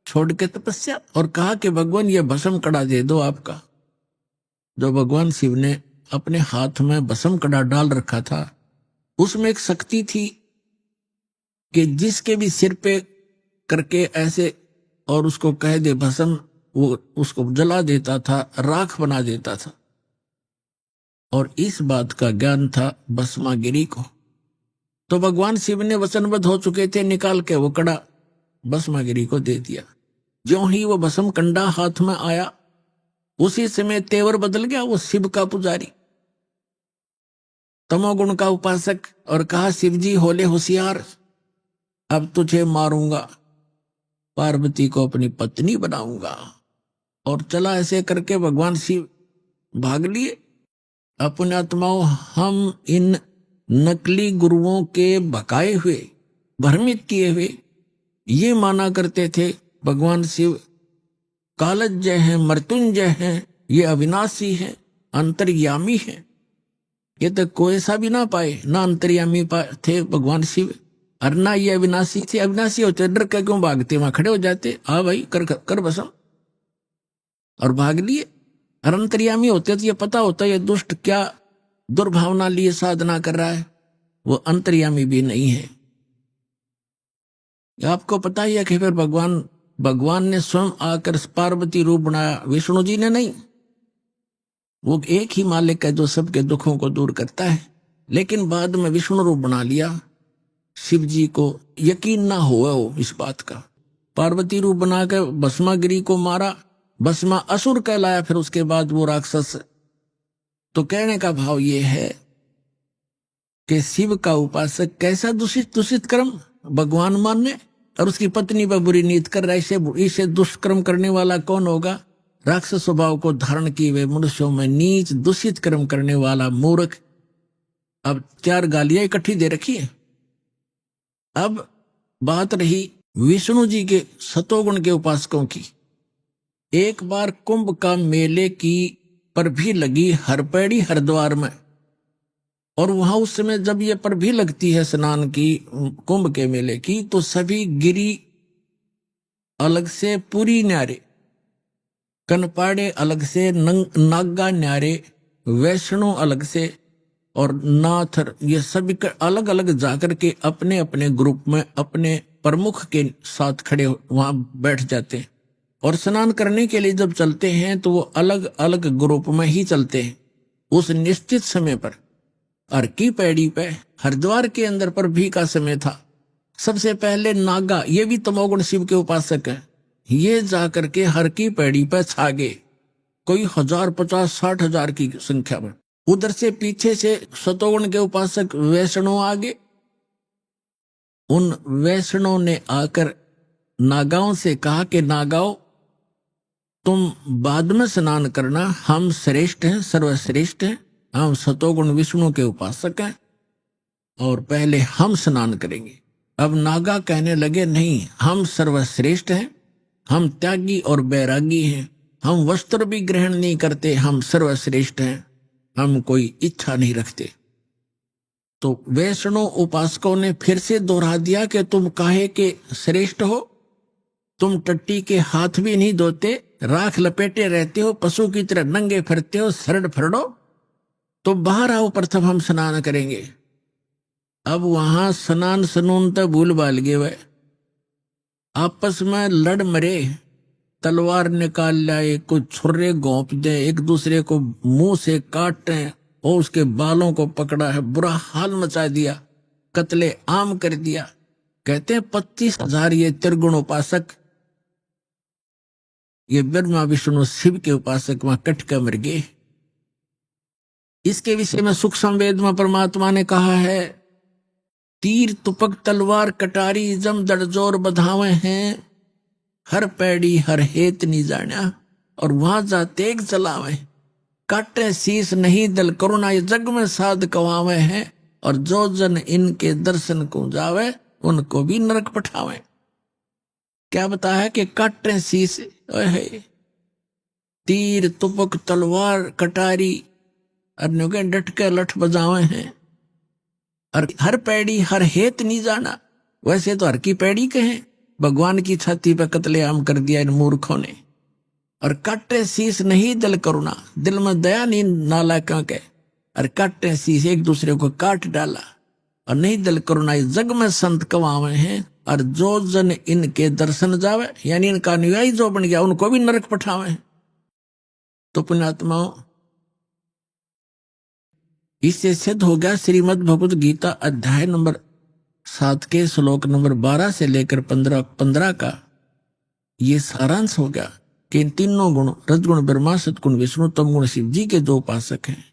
छोड़ के तपस्या और कहा कि भगवान ये भस्म कड़ा दे दो आपका। जो भगवान शिव ने अपने हाथ में भस्म कड़ा डाल रखा था, उसमें एक शक्ति थी कि जिसके भी सिर पे करके ऐसे और उसको कह दे भस्म, वो उसको जला देता था, राख बना देता था। और इस बात का ज्ञान था भस्मागिरी को। तो भगवान शिव ने वचनबद्ध हो चुके थे, निकाल के वो कड़ा भस्मागिरी को दे दिया। ज्यों ही वो भस्म कंडा हाथ में आया, उसी समय तेवर बदल गया। वो शिव का पुजारी, तमोगुण का उपासक, और कहा शिव जी होले होशियार, अब तुझे मारूंगा, पार्वती को अपनी पत्नी बनाऊंगा। और चला ऐसे करके भगवान शिव भाग लिए। अपने आत्माओं, हम इन नकली गुरुओं के भकाए हुए, भ्रमित किए हुए ये माना करते थे भगवान शिव कालज्ञ हैं, मृत्युंजय हैं, ये अविनाशी हैं, अंतर्यामी हैं। ये तो कोई सा भी ना पाए, ना अंतर्यामी थे भगवान शिव और ना ये अविनाशी थे। अविनाशी होते डर के क्यों भागते, वहां खड़े हो जाते, आ भाई कर भस्म, और भाग लिए। और अंतर्यामी होते तो ये पता होता ये दुष्ट क्या दुर्भावना लिए साधना कर रहा है, वो अंतर्यामी भी नहीं है। आपको पता ही है कि फिर भगवान ने स्वयं आकर पार्वती रूप बनाया, विष्णु जी ने नहीं। वो एक ही मालिक है जो सबके दुखों को दूर करता है, लेकिन बाद में विष्णु रूप बना लिया। शिव जी को यकीन ना हुआ हो इस बात का, पार्वती रूप बनाकर भस्मागिरी को मारा। भस्मा असुर कहलाया फिर उसके बाद वो राक्षस। तो कहने का भाव ये है कि शिव का उपासक कैसा दूषित कर्म भगवान माने और उसकी पत्नी पर बुरी नीत कर रहा है। इसे दुष्कर्म करने वाला कौन होगा? राक्षस स्वभाव को धारण किए हुए मनुष्यों में नीच दूषित कर्म करने वाला मूर्ख। अब 4 गालियां इकट्ठी दे रखी है। अब बात रही विष्णु जी के सतोगुण के उपासकों की। एक बार कुंभ का मेले की पर भी लगी हरपेड़ी हरिद्वार में, और वहां उस समय जब ये पर भी लगती है स्नान की, कुंभ के मेले की, तो सभी गिरी अलग से पूरी न्यारे, कनपाड़े अलग से, नागा न्यारे, वैष्णो अलग से और नाथ, ये सभी अलग अलग जाकर के अपने अपने ग्रुप में अपने प्रमुख के साथ खड़े वहां बैठ जाते हैं। और स्नान करने के लिए जब चलते हैं तो वो अलग अलग ग्रुप में ही चलते हैं उस निश्चित समय पर। हर की पैड़ी पे हरिद्वार के अंदर पर भी का समय था। सबसे पहले नागा, ये भी तमोगुण शिव के उपासक हैं, ये जाकर के हर की पैड़ी पे छा गए, कोई 1000, 50, 60 हजार की संख्या में। उधर से पीछे से सतोगुण के उपासक वैष्णो आगे। उन वैष्णो ने आकर नागाओं से कहा कि नागाओं, तुम बाद में स्नान करना, हम श्रेष्ठ हैं, सर्वश्रेष्ठ हैं, हम सतोगुण विष्णु के उपासक हैं और पहले हम स्नान करेंगे। अब नागा कहने लगे नहीं, हम सर्वश्रेष्ठ हैं, हम त्यागी और बैरागी हैं, हम वस्त्र भी ग्रहण नहीं करते, हम सर्वश्रेष्ठ हैं, हम कोई इच्छा नहीं रखते। तो वैष्णो उपासकों ने फिर से दोहरा दिया कि तुम काहे के श्रेष्ठ हो, तुम टट्टी के हाथ भी नहीं धोते, राख लपेटे रहते हो, पशु की तरह नंगे फिरते हो, सरड़ फरड़ो, तो बाहर आओ, प्रथम हम स्नान करेंगे। अब वहां स्नान सनून तो भूल बाल गए, वे आपस में लड़ मरे, तलवार निकाल लाए, कुछ छुर्रे घोंप दे, एक दूसरे को मुंह से काटे और उसके बालों को पकड़ा है, बुरा हाल मचा दिया। कत्ले आम कर दिया। कहते हैं 25,000 ये त्रिगुण उपासक, ये ब्रह्मा विष्णु शिव के उपासक वहां कट कर मर गए। इसके विषय में सुख संवेद में परमात्मा ने कहा है, तीर तुपक तलवार कटारी जम दड़जोर बधावे हैं, हर पैड़ी हर हेत नहीं जाना, और वहां जा तेग चलावे, काटे शीस नहीं दल करुणा ये जग में साध कवावे हैं, और जो जन इनके दर्शन को जावे उनको भी नरक पठावे। क्या बताया कि काटे शीस, तीर तुपक तलवार कटारी और डट के लठ बजावे हैं, और हर पैड़ी हर हेत नहीं जाना। वैसे तो हर की पैड़ी कहें, भगवान की छाती पे कत्लेआम कर दिया इन मूर्खों ने। और काटे शीस नहीं दल करुणा, दिल में दया नहीं नालायकों के, और काटे शीस एक दूसरे को काट डाला। और नहीं दल करुणा जग में संत कवावे हैं, और जो जन इनके दर्शन जावे, यानी इनका अनुयायी जो बन गया उनको भी नरक पठावे। तो पुण्यात्माओं, इससे सिद्ध हो गया श्रीमद् भगवत गीता अध्याय नंबर 7 के श्लोक नंबर 12 से लेकर 15 का ये सारांश हो गया कि इन तीनों गुण, रजगुण ब्रह्मा, सतगुण विष्णु, तमगुण शिव जी के जो उपासक हैं,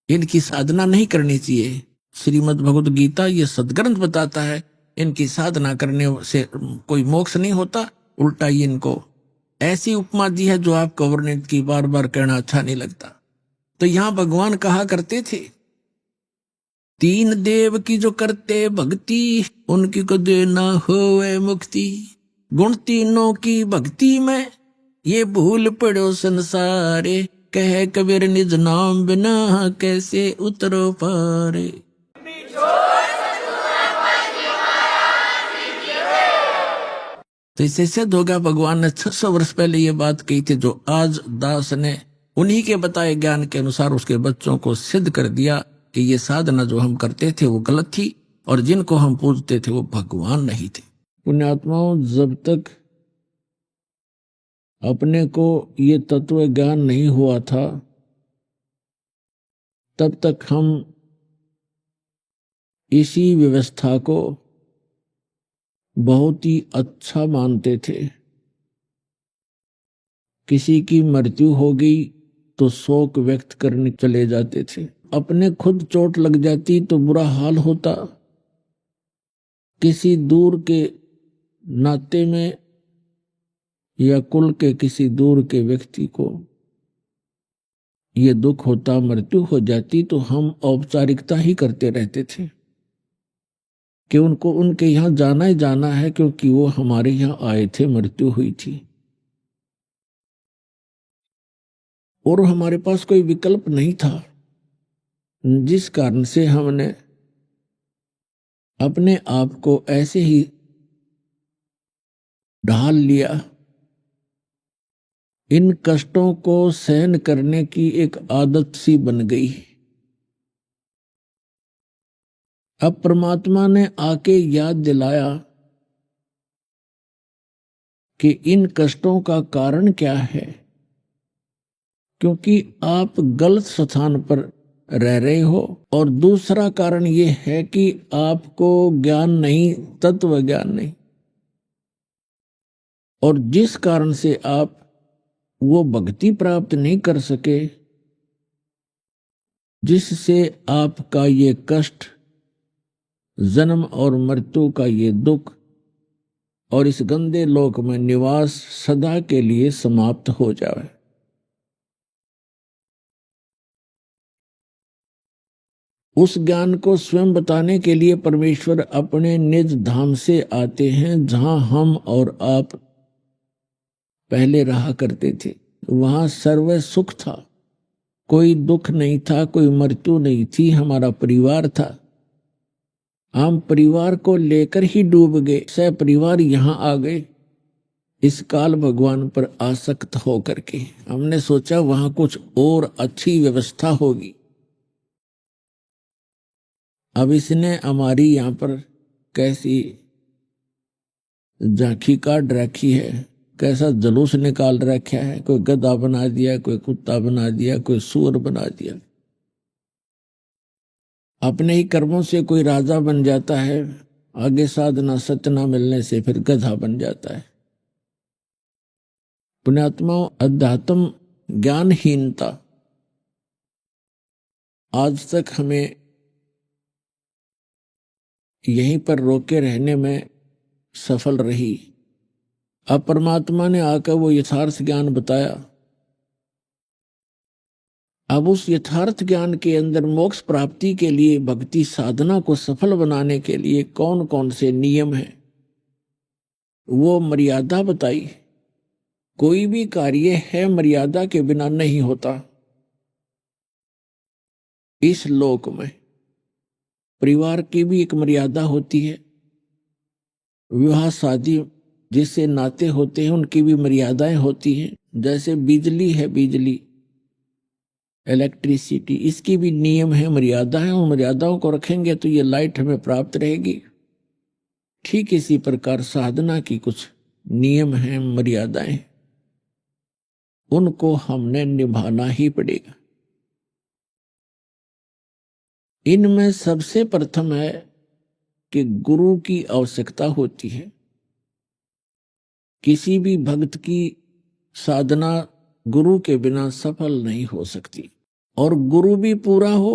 इनकी साधना नहीं करनी चाहिए। श्रीमद् भगवत गीता ये सदग्रंथ बताता है, इनकी साधना करने से कोई मोक्ष नहीं होता, उल्टा ये इनको ऐसी उपमा दी है जो आपको वर्णित की बार बार कहना अच्छा नहीं लगता। तो यहां भगवान कहा करते थे, तीन देव की जो करते भक्ति, उनकी को देना होवे मुक्ति। गुण तीनों की भक्ति में ये भूल पड़ो संसारे, कह कबीर निज नाम बिना कैसे उतरो पारे। तो इससे सिद्ध होगा भगवान ने 600 वर्ष पहले ये बात कही थी, जो आज दास ने उन्हीं के बताए ज्ञान के अनुसार उसके बच्चों को सिद्ध कर दिया कि ये साधना जो हम करते थे वो गलत थी, और जिनको हम पूजते थे वो भगवान नहीं थे। पुण्यात्माओं, जब तक अपने को ये तत्व ज्ञान नहीं हुआ था, तब तक हम इसी व्यवस्था को बहुत ही अच्छा मानते थे। किसी की मृत्यु हो गई तो शोक व्यक्त करने चले जाते थे, अपने खुद चोट लग जाती तो बुरा हाल होता, किसी दूर के नाते में या कुल के किसी दूर के व्यक्ति को ये दुख होता, मृत्यु हो जाती, तो हम औपचारिकता ही करते रहते थे कि उनको उनके यहाँ जाना ही जाना है, क्योंकि वो हमारे यहाँ आए थे, मृत्यु हुई थी, और हमारे पास कोई विकल्प नहीं था। जिस कारण से हमने अपने आप को ऐसे ही ढाल लिया, इन कष्टों को सहन करने की एक आदत सी बन गई। अब परमात्मा ने आके याद दिलाया कि इन कष्टों का कारण क्या है, क्योंकि आप गलत स्थान पर रह रहे हो, और दूसरा कारण ये है कि आपको ज्ञान नहीं, तत्व ज्ञान नहीं, और जिस कारण से आप वो भक्ति प्राप्त नहीं कर सके, जिससे आपका ये कष्ट, जन्म और मृत्यु का ये दुख और इस गंदे लोक में निवास सदा के लिए समाप्त हो जाए। उस ज्ञान को स्वयं बताने के लिए परमेश्वर अपने निज धाम से आते हैं, जहां हम और आप पहले रहा करते थे। वहां सर्व सुख था, कोई दुख नहीं था, कोई मृत्यु नहीं थी, हमारा परिवार था। हम परिवार को लेकर ही डूब गए, सह परिवार यहाँ आ गए इस काल भगवान पर आसक्त होकर के। हमने सोचा वहां कुछ और अच्छी व्यवस्था होगी। अब इसने हमारी यहाँ पर कैसी झांकी काट रखी है, कैसा जुलूस निकाल रखा है। कोई गधा बना दिया, कोई कुत्ता बना दिया, कोई सूअर बना दिया। अपने ही कर्मों से कोई राजा बन जाता है, आगे साधना सत्य न मिलने से फिर गधा बन जाता है। पुण्यात्मा, अध्यात्म ज्ञानहीनता आज तक हमें यहीं पर रोके रहने में सफल रही। अब परमात्मा ने आकर वो यथार्थ ज्ञान बताया। अब उस यथार्थ ज्ञान के अंदर मोक्ष प्राप्ति के लिए, भक्ति साधना को सफल बनाने के लिए कौन कौन से नियम हैं, वो मर्यादा बताई। कोई भी कार्य है मर्यादा के बिना नहीं होता। इस लोक में परिवार की भी एक मर्यादा होती है, विवाह शादी जिससे नाते होते हैं उनकी भी मर्यादाएं होती हैं। जैसे बिजली है, बिजली इलेक्ट्रिसिटी, इसकी भी नियम है, मर्यादा है। उन मर्यादाओं को रखेंगे तो ये लाइट हमें प्राप्त रहेगी। ठीक इसी प्रकार साधना की कुछ नियम हैं, मर्यादाएं, उनको हमने निभाना ही पड़ेगा। इनमें सबसे प्रथम है कि गुरु की आवश्यकता होती है। किसी भी भक्त की साधना गुरु के बिना सफल नहीं हो सकती, और गुरु भी पूरा हो।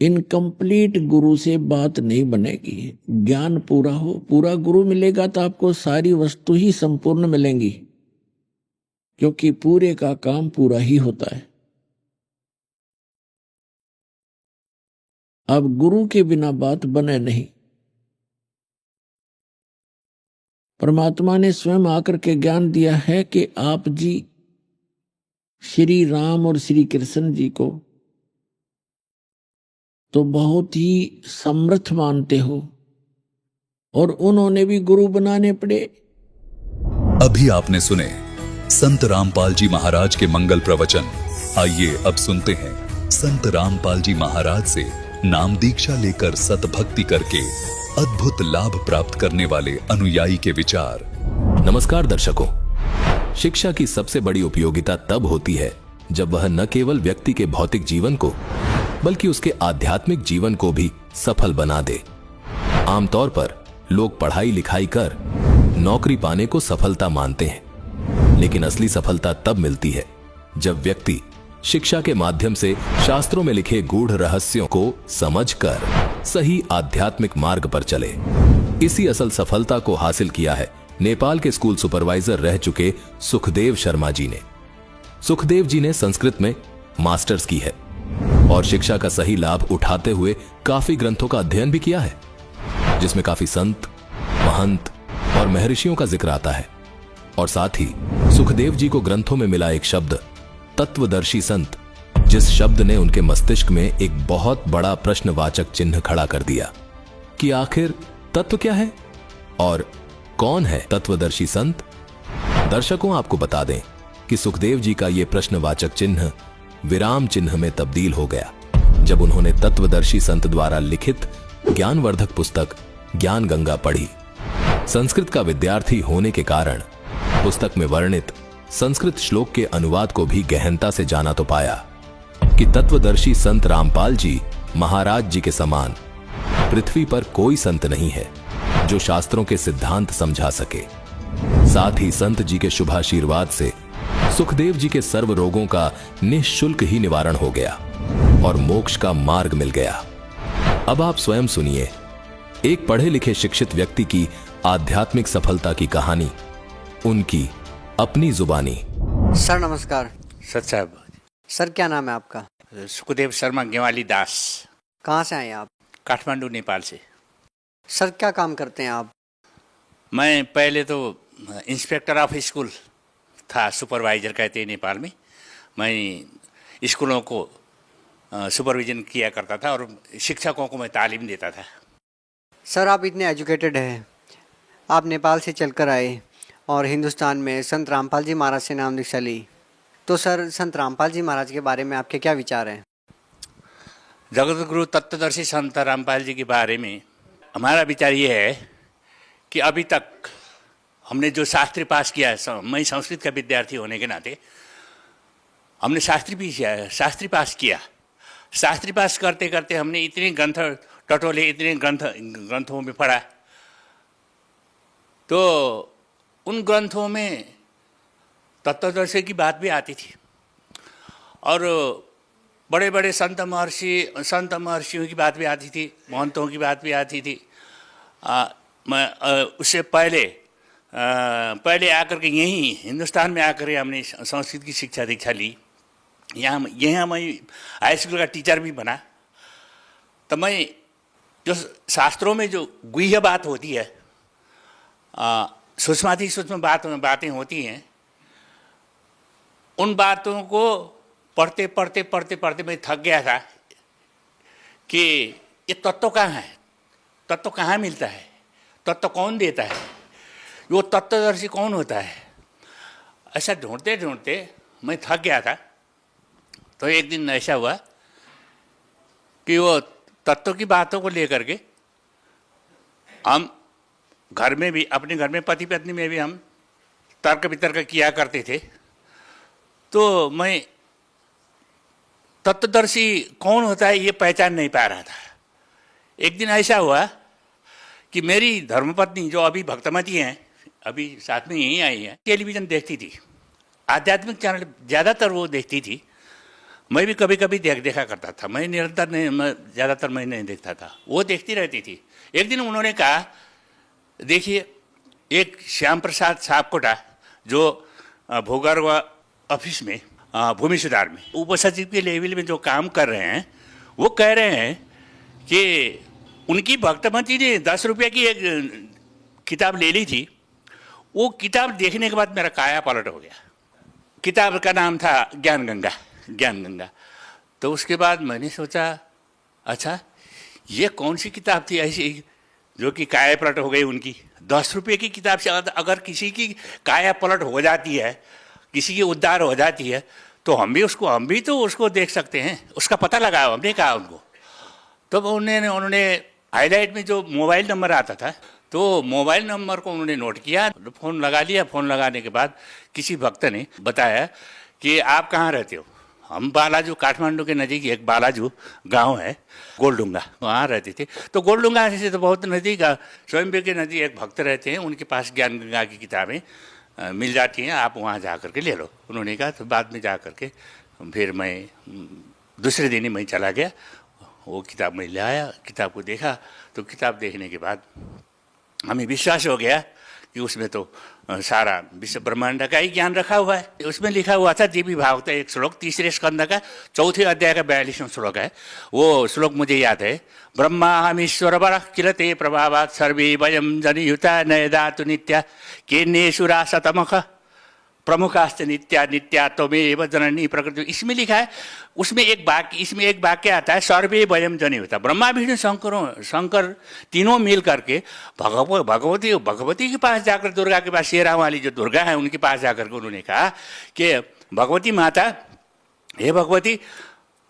इनकम्प्लीट गुरु से बात नहीं बनेगी। ज्ञान पूरा हो, पूरा गुरु मिलेगा तो आपको सारी वस्तु ही संपूर्ण मिलेंगी, क्योंकि पूरे का काम पूरा ही होता है। अब गुरु के बिना बात बने नहीं। परमात्मा ने स्वयं आकर के ज्ञान दिया है कि आप जी श्री राम और श्री कृष्ण जी को तो बहुत ही समर्थ मानते हो, और उन्होंने भी गुरु बनाने पड़े। अभी आपने सुने संत रामपाल जी महाराज के मंगल प्रवचन। आइए अब सुनते हैं संत रामपाल जी महाराज से नाम दीक्षा लेकर सतभक्ति करके अद्भुत लाभ प्राप्त करने वाले अनुयायी के विचार। नमस्कार दर्शकों। शिक्षा की सबसे बड़ी उपयोगिता तब होती है जब वह न केवल व्यक्ति के भौतिक जीवन को बल्कि उसके आध्यात्मिक जीवन को भी सफल बना दे। आमतौर पर लोग पढ़ाई लिखाई कर नौकरी पाने को सफलता मानते हैं, लेकिन असली सफलता तब मिलती है जब व्यक्ति शिक्षा के माध्यम से शास्त्रों में लिखे गूढ़ रहस्यों को समझकर सही आध्यात्मिक मार्ग पर चले। इसी असल सफलता को हासिल किया है नेपाल के स्कूल सुपरवाइजर रह चुके सुखदेव शर्मा जी ने। सुखदेव जी ने संस्कृत में मास्टर्स की है और शिक्षा का सही लाभ उठाते हुए काफी ग्रंथों का अध्ययन भी किया है, जिसमें काफी संत, महंत और महर्षियों का जिक्र आता है। और साथ ही सुखदेव जी को ग्रंथों में मिला एक शब्द तत्वदर्शी संत, जिस शब्द ने उनके मस्तिष्क में एक बहुत बड़ा प्रश्नवाचक चिन्ह खड़ा कर दिया कि आखिर तत्व क्या है और कौन है तत्वदर्शी संत। दर्शकों, आपको बता दें कि सुखदेव जी का यह प्रश्नवाचक चिन्ह विराम चिन्ह में तब्दील हो गया जब उन्होंने तत्वदर्शी संत द्वारा लिखित ज्ञानवर्धक पुस्तक ज्ञान गंगा पढ़ी। संस्कृत का विद्यार्थी होने के कारण पुस्तक में वर्णित संस्कृत श्लोक के अनुवाद को भी गहनता से जाना तो पाया कि तत्वदर्शी संत रामपाल जी महाराज जी के समान पृथ्वी पर कोई संत नहीं है जो शास्त्रों के सिद्धांत समझा सके। साथ ही संत जी के शुभाशीर्वाद से सुखदेव जी के सर्व रोगों का निःशुल्क ही निवारण हो गया और मोक्ष का मार्ग मिल गया। अब आप स्वयं सुनिए एक पढ़े लिखे शिक्षित व्यक्ति की आध्यात्मिक सफलता की कहानी, उनकी अपनी जुबानी। सर नमस्कार। सत साहब। सर क्या नाम है आपका? सुखदेव शर्मा गेवाली दास। कहाँ से आए आप? काठमांडू, नेपाल से। सर क्या काम करते हैं आप? मैं पहले तो इंस्पेक्टर ऑफ स्कूल था, सुपरवाइजर कहते हैं नेपाल में। मैं स्कूलों को सुपरविजन किया करता था और शिक्षकों को मैं तालीम देता था। सर आप इतने एजुकेटेड हैं, आप नेपाल से चलकर आए और हिंदुस्तान में संत रामपाल जी महाराज से नाम दीक्षा ली, तो सर संत रामपाल जी महाराज के बारे में आपके क्या विचार हैं? जगत गुरु तत्वदर्शी संत रामपाल जी के बारे में हमारा विचार ये है कि अभी तक हमने जो शास्त्री पास किया है, मैं संस्कृत का विद्यार्थी होने के नाते हमने शास्त्री पास किया। शास्त्री पास करते करते हमने इतने ग्रंथ टटोले, इतने ग्रंथों में पढ़ा, तो उन ग्रंथों में तत्वदर्शी की बात भी आती थी और बड़े बड़े संत महर्षियों की बात भी आती थी, महंतों की बात भी आती थी। मैं उससे पहले आकर के यहीं हिंदुस्तान में आकर के हमने संस्कृत की शिक्षा दीक्षा ली। यहाँ मैं हाई स्कूल का टीचर भी बना। तो मैं जो शास्त्रों में जो गुह्य बात होती है, सूक्ष्माति सूक्ष्म बातें होती हैं, उन बातों को पढ़ते पढ़ते मैं थक गया था कि ये तत्व कहाँ है, तत्व कहाँ मिलता है, तत्व कौन देता है, वो तत्वदर्शी कौन होता है। ऐसा ढूंढते ढूंढते मैं थक गया था। तो एक दिन ऐसा हुआ कि वो तत्व की बातों को लेकर के हम घर में भी, अपने घर में पति पत्नी में भी हम तर्क वितर्क किया करते थे। तो मैं तत्वदर्शी कौन होता है ये पहचान नहीं पा रहा था। एक दिन ऐसा हुआ कि मेरी धर्मपत्नी जो अभी भक्तमती हैं, अभी साथ में यहीं आई हैं, टेलीविज़न देखती थी, आध्यात्मिक चैनल ज़्यादातर वो देखती थी। मैं भी कभी कभी देखा करता था, मैं निरंतर नहीं, ज़्यादातर मैं नहीं देखता था, वो देखती रहती थी। एक दिन उन्होंने कहा, देखिए एक श्याम प्रसाद साहबकोटा जो भूगर्भ ऑफिस में भूमि सुधार में उपसचिव के लेवल में जो काम कर रहे हैं, वो कह रहे हैं कि उनकी भक्तमती ने 10 रुपये की एक किताब ले ली थी। वो किताब देखने के बाद मेरा काया पलट हो गया। किताब का नाम था ज्ञान गंगा। तो उसके बाद मैंने सोचा, अच्छा ये कौन सी किताब थी ऐसी जो कि काया पलट हो गई उनकी। 10 रुपये की किताब से अगर किसी की काया पलट हो जाती है, किसी की उद्धार हो जाती है, तो हम भी तो उसको देख सकते हैं, उसका पता लगाओ, हमने कहा उनको। तो उन्होंने हाईलाइट में जो मोबाइल नंबर आता था, तो मोबाइल नंबर को उन्होंने नोट किया, फ़ोन लगा लिया। फ़ोन लगाने के बाद किसी भक्त ने बताया कि आप कहाँ रहते हो। हम बालाजू, काठमांडू के नज़दीक एक बालाजू गांव है, गोलडुंगा, वहाँ रहते थे। तो गोलडुंगा से तो बहुत नज़दीक, स्वयंवीर के नज़दीक एक भक्त रहते हैं, उनके पास ज्ञान गंगा की किताबें मिल जाती हैं, आप वहाँ जा कर के ले लो। उन्होंने कहा। तो बाद में जा कर के फिर मैं दूसरे दिन ही मैं चला गया, वो किताब मैं ले आया। किताब को देखा तो किताब देखने के बाद हमें विश्वास हो गया कि उसमें तो सारा विश्व ब्रह्मांड का ही ज्ञान रखा हुआ है। उसमें लिखा हुआ था देवी भागवत एक श्लोक, 3 स्कंद का 4 अध्याय का 42वां श्लोक है। वो श्लोक मुझे याद है, ब्रह्माहमीश्वर बर किलते प्रभावात् सर्वे वयम जनियुता नयदातु नित्या केन्येषुरा शतमख प्रमुखाश्च नित्या नित्या त्वमेव जननी प्रकृति। इसमें लिखा है, उसमें एक वाक्य आता है, सर्वे वयम जनियुता। ब्रह्मा विष्णु शंकर तीनों मिल करके भगवती के पास जाकर, दुर्गा के पास, शेरा वाली जो दुर्गा है उनके पास जाकर के उन्होंने कहा कि भगवती माता, हे भगवती,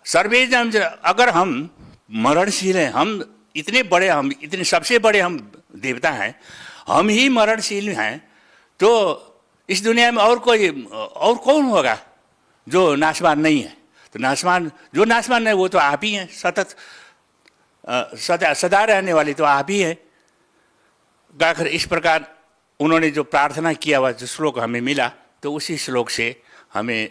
सर्वे जन, अगर हम मरणशील हैं, हम इतने सबसे बड़े हम देवता हैं, हम ही मरणशील हैं, तो इस दुनिया में और कौन होगा जो नाशवान नहीं है। तो जो नाशवान है वो तो आप ही हैं, सदा रहने वाले तो आप ही हैं। आखिर इस प्रकार उन्होंने जो प्रार्थना किया हुआ जो श्लोक हमें मिला, तो उसी श्लोक से हमें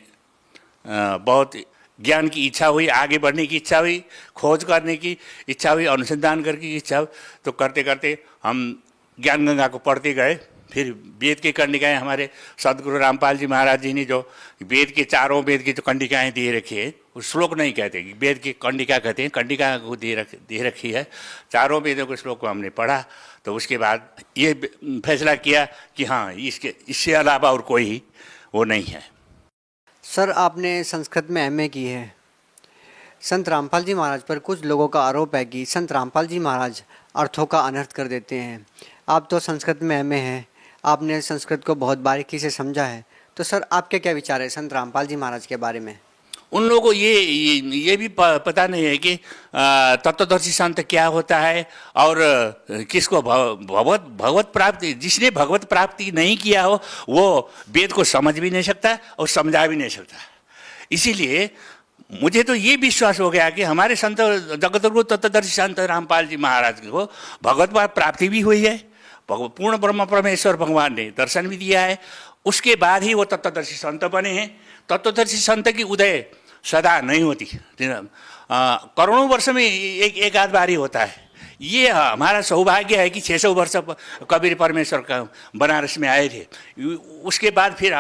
बहुत ज्ञान की इच्छा हुई, आगे बढ़ने की इच्छा हुई, खोज करने की इच्छा हुई, अनुसंधान करने की इच्छा हुई। तो करते करते हम ज्ञान गंगा को पढ़ते गए। फिर वेद के कंडिकाएँ, हमारे सदगुरु रामपाल जी महाराज जी ने जो वेद के चारों वेद की जो कंडिकाएँ दे रखी है, उस श्लोक नहीं कहते, वेद की कंडिका कहते हैं, कंडिका को दे रखी है। चारों वेदों के श्लोक को हमने पढ़ा। तो उसके बाद ये फैसला किया कि हाँ, इससे अलावा और कोई वो नहीं है। सर, आपने संस्कृत में एमए की है। संत रामपाल जी महाराज पर कुछ लोगों का आरोप है कि संत रामपाल जी महाराज अर्थों का अनर्थ कर देते हैं। आप तो संस्कृत में एमए हैं, आपने संस्कृत को बहुत बारीकी से समझा है, तो सर आपके क्या विचार है संत रामपाल जी महाराज के बारे में? उन लोगों को ये भी पता नहीं है कि तत्वदर्शी संत क्या होता है और किसको भगवत प्राप्ति, जिसने भगवत प्राप्ति नहीं किया हो वो वेद को समझ भी नहीं सकता और समझा भी नहीं सकता। इसीलिए मुझे तो ये विश्वास हो गया कि हमारे संत जगतगुरु तत्वदर्शी संत रामपाल जी महाराज को भगवत प्राप्ति भी हुई है, पूर्ण ब्रह्म परमेश्वर भगवान ने दर्शन भी दिया है। उसके बाद ही वो तत्वदर्शी संत बने हैं। तत्वदर्शी संत की उदय सदा नहीं होती, करोड़ों वर्ष में एक आध बार ही होता है। ये हमारा सौभाग्य है कि 600 वर्ष कबीर परमेश्वर का बनारस में आए थे। उसके बाद फिर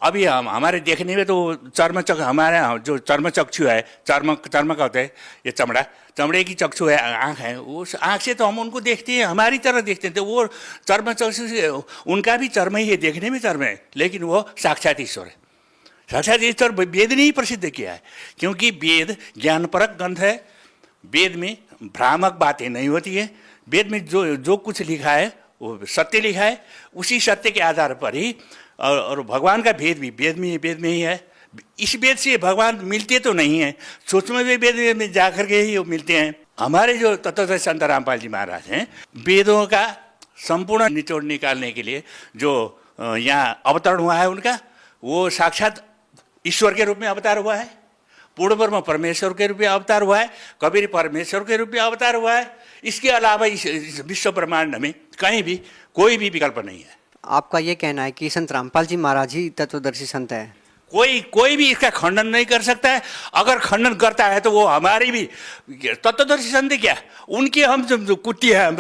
अभी हमारे देखने में तो चर्मचक, हमारे जो चर्मचक्षु है, चर्म का होता है ये चमड़े की चक्षु है, आँख है, उस आँख से तो हम उनको देखते हैं, हमारी तरह देखते हैं। तो वो चर्मचक्षु से उनका भी चर्म ही है, देखने में चर्म है, लेकिन वो साक्षात ईश्वर है। साक्षात ईश्वर वेद ने ही प्रसिद्ध किया है, क्योंकि वेद ज्ञानपरक ग्रंथ है। वेद में भ्रामक बातें नहीं होती है। वेद में जो कुछ लिखा है वो सत्य लिखा है, उसी सत्य के आधार पर ही। और भगवान का भेद भी वेद में ही है। इस वेद से भगवान मिलते तो नहीं हैं, सूक्ष्म वेद में जाकर के ही वो मिलते हैं। हमारे जो तत्वदर्शी संत रामपाल जी महाराज हैं, वेदों का संपूर्ण निचोड़ निकालने के लिए जो यहाँ अवतरण हुआ है उनका, वो साक्षात ईश्वर के रूप में अवतार हुआ है, पूर्ण ब्रह्म परमेश्वर के रूप में अवतार हुआ है, कबीर परमेश्वर के रूप में अवतार हुआ है। इसके अलावा इस विश्व ब्रह्मांड में कहीं भी कोई भी विकल्प नहीं है। आपका ये कहना है कि संत रामपाल जी महाराज ही तत्वदर्शी संत है? कोई भी इसका खंडन नहीं कर सकता है। अगर खंडन करता है तो वो हमारी भी तत्वदर्शी संत क्या, उनकी हम जो कुट्टी है, हम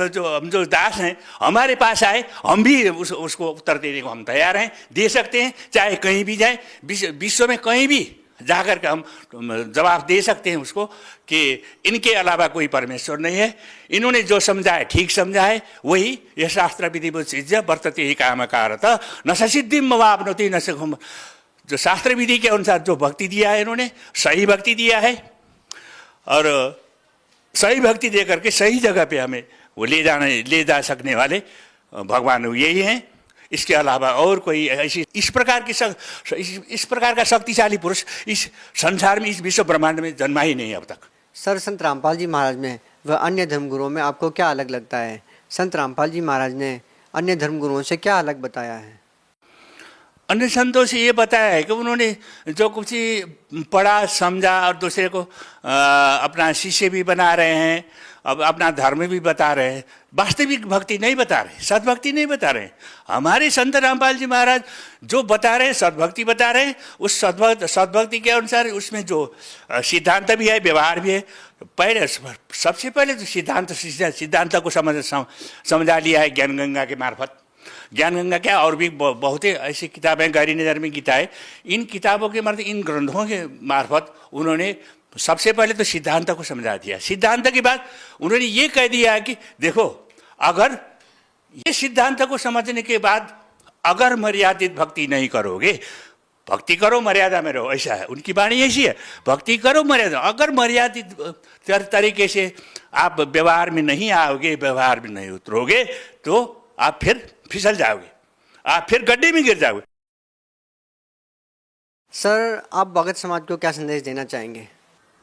जो दास हैं, हमारे पास आए, हम भी उसको उत्तर देने को हम तैयार हैं, दे सकते हैं। चाहे कहीं भी जाए, विश्व में कहीं भी जाकर के हम जवाब दे सकते हैं उसको कि इनके अलावा कोई परमेश्वर नहीं है। इन्होंने जो समझा है ठीक समझा है, वही यह शास्त्र विधि सिद्ध वर्तते ही कामकारत न सिद्धिम वापनोति न सुखम। जो शास्त्र विधि के अनुसार जो भक्ति दिया है, इन्होंने सही भक्ति दिया है, और सही भक्ति दे करके सही जगह पे हमें वो ले जा सकने वाले भगवान यही हैं। इसके अलावा और कोई ऐसी इस प्रकार का शक्तिशाली पुरुष इस संसार में, इस विश्व ब्रह्मांड में जन्मा ही नहीं अब तक। सर, संत रामपाल जी महाराज में व अन्य धर्मगुरुओं में आपको क्या अलग लगता है? संत रामपाल जी महाराज ने अन्य धर्मगुरुओं से क्या अलग बताया है? अन्य संतों से ये बताया है कि उन्होंने जो कुछ पढ़ा समझा और दूसरे को अपना शिष्य भी बना रहे हैं, अब अपना धर्म भी बता रहे हैं, वास्तविक भक्ति नहीं बता रहे, सद्भक्ति नहीं बता रहे। हमारे संत रामपाल जी महाराज जो बता रहे हैं, सद्भक्ति बता रहे हैं। उस सद्भक्ति के अनुसार उसमें जो सिद्धांत भी है, व्यवहार भी है। सबसे पहले तो सिद्धांत को समझा लिया है ज्ञान गंगा के मार्फत। ज्ञान गंगा क्या, और भी बहुत ही ऐसी किताबें, गहरी नजर में गीता है। इन किताबों के मार्फत, इन ग्रंथों के मार्फत उन्होंने सबसे पहले तो सिद्धांत को समझा दिया। सिद्धांत के बाद उन्होंने ये कह दिया कि देखो, अगर ये सिद्धांत को समझने के बाद अगर मर्यादित भक्ति नहीं करोगे, भक्ति करो मर्यादा में रहो, ऐसा है उनकी वाणी, ऐसी है, भक्ति करो मर्यादा। अगर मर्यादित तरीके से आप व्यवहार में नहीं आओगे, व्यवहार में नहीं उतरोगे, तो आप फिर फिसल जाओगे, आप फिर गड्ढे में गिर जाओगे। सर, आप भगत समाज को क्या संदेश देना चाहेंगे?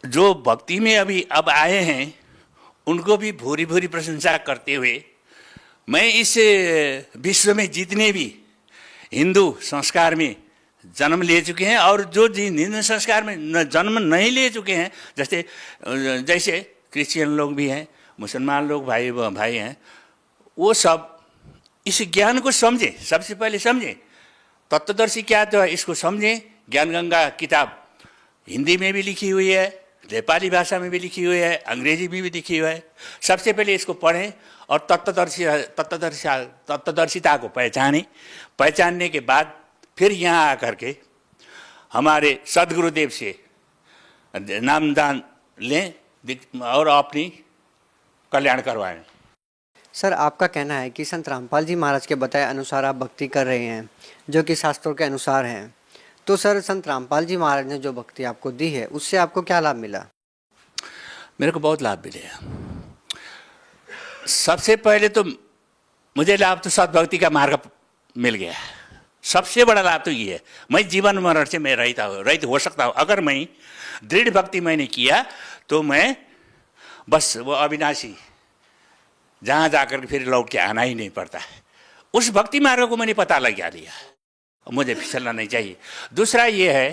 जो भक्ति में अब आए हैं, उनको भी भूरी भूरी प्रशंसा करते हुए, मैं इस विश्व में जितने भी हिंदू संस्कार में जन्म ले चुके हैं और जो हिंदू संस्कार में जन्म नहीं ले चुके हैं, जैसे क्रिश्चियन लोग भी हैं, मुसलमान लोग भाई हैं, वो सब इस ज्ञान को समझें। सबसे पहले समझें तत्वदर्शी क्या तो है, इसको समझें। ज्ञान गंगा किताब हिंदी में भी लिखी हुई है, नेपाली भाषा में भी लिखी हुई है, अंग्रेजी में भी लिखी हुई है। सबसे पहले इसको पढ़ें और तत्वदर्शिता को पहचानने के बाद फिर यहाँ आकर के हमारे सदगुरुदेव से नामदान लें और अपनी कल्याण करवाएं। सर, आपका कहना है कि संत रामपाल जी महाराज के बताए अनुसार आप भक्ति कर रहे हैं, जो कि शास्त्रों के अनुसार हैं। तो सर, संत रामपाल जी महाराज ने जो भक्ति आपको दी है, उससे आपको क्या लाभ मिला? मेरे को बहुत लाभ मिले। सबसे पहले तो मुझे लाभ तो सद्भक्ति का मार्ग मिल गया। सबसे बड़ा लाभ तो ये है, मैं जीवन मरण से मैं रहित हो सकता हूँ। अगर मैं दृढ़ भक्ति मैंने किया तो मैं बस वो अविनाशी, जहाँ जाकर फिर लौट के आना ही नहीं पड़ता है। उस भक्ति मार्ग को मैंने पता लगा लिया, मुझे फिसलना नहीं चाहिए। दूसरा ये है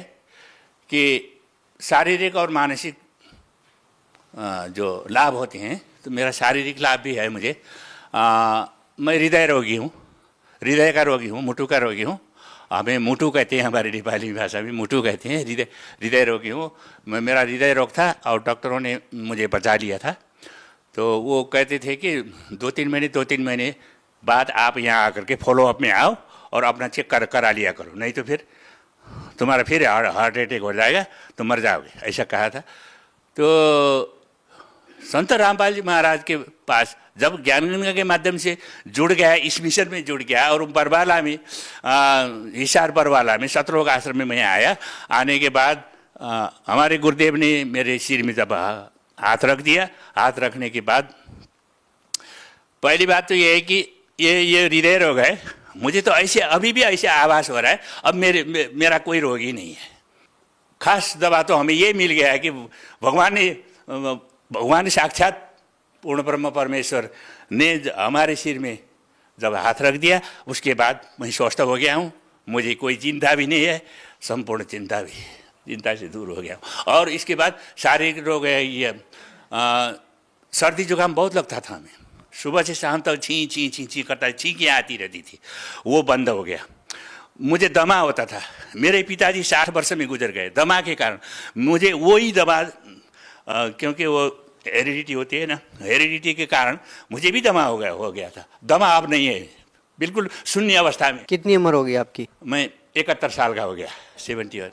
कि शारीरिक और मानसिक जो लाभ होते हैं, तो मेरा शारीरिक लाभ भी है मुझे। मैं हृदय रोगी हूँ, हृदय का रोगी हूँ, मुटु का रोगी हूँ। हमें मुटु कहते हैं, हमारी नेपाली भाषा में मुटु कहते हैं। हृदय रोगी हूँ मैं। मेरा हृदय रोग था और डॉक्टरों ने मुझे बचा लिया था। तो वो कहते थे कि 2-3 महीने बाद आप यहाँ आकर के फॉलोअप में आओ और अपना चेक करा लिया करो, नहीं तो फिर तुम्हारा फिर हार्ट अटैक हो जाएगा, तो मर जाओगे, ऐसा कहा था। तो संत रामपाल जी महाराज के पास जब ज्ञान गंगा के माध्यम से जुड़ गया, इस मिशन में जुड़ गया, और बरवाला में हिसार बरवाला में सतलोक आश्रम में मैं आया। आने के बाद हमारे गुरुदेव ने मेरे सिर में जब हाथ रख दिया, हाथ रखने के बाद पहली बात तो ये है कि ये हृदय रोग है। मुझे तो ऐसे अभी भी ऐसे आभास हो रहा है अब मेरा कोई रोग ही नहीं है। खास दवा तो हमें ये मिल गया है कि भगवान साक्षात पूर्ण ब्रह्म परमेश्वर ने हमारे सिर में जब हाथ रख दिया, उसके बाद मैं स्वस्थ हो गया हूँ। मुझे कोई चिंता भी नहीं है, संपूर्ण चिंता से दूर हो गया हूँ। और इसके बाद शारीरिक रोग है, ये सर्दी जुकाम बहुत लगता था हमें, सुबह से शाम तक छी करता, छींकियाँ आती रहती थी, वो बंद हो गया। मुझे दमा होता था, मेरे पिताजी 60 वर्ष में गुजर गए दमा के कारण। मुझे वही दमा, क्योंकि वो हेरिडिटी होती है ना, हेरिडिटी के कारण मुझे भी दमा हो गया था। दमा अब नहीं है, बिल्कुल शून्य अवस्था में। कितनी उम्र होगी आपकी? मैं 71 साल का हो गया, 71।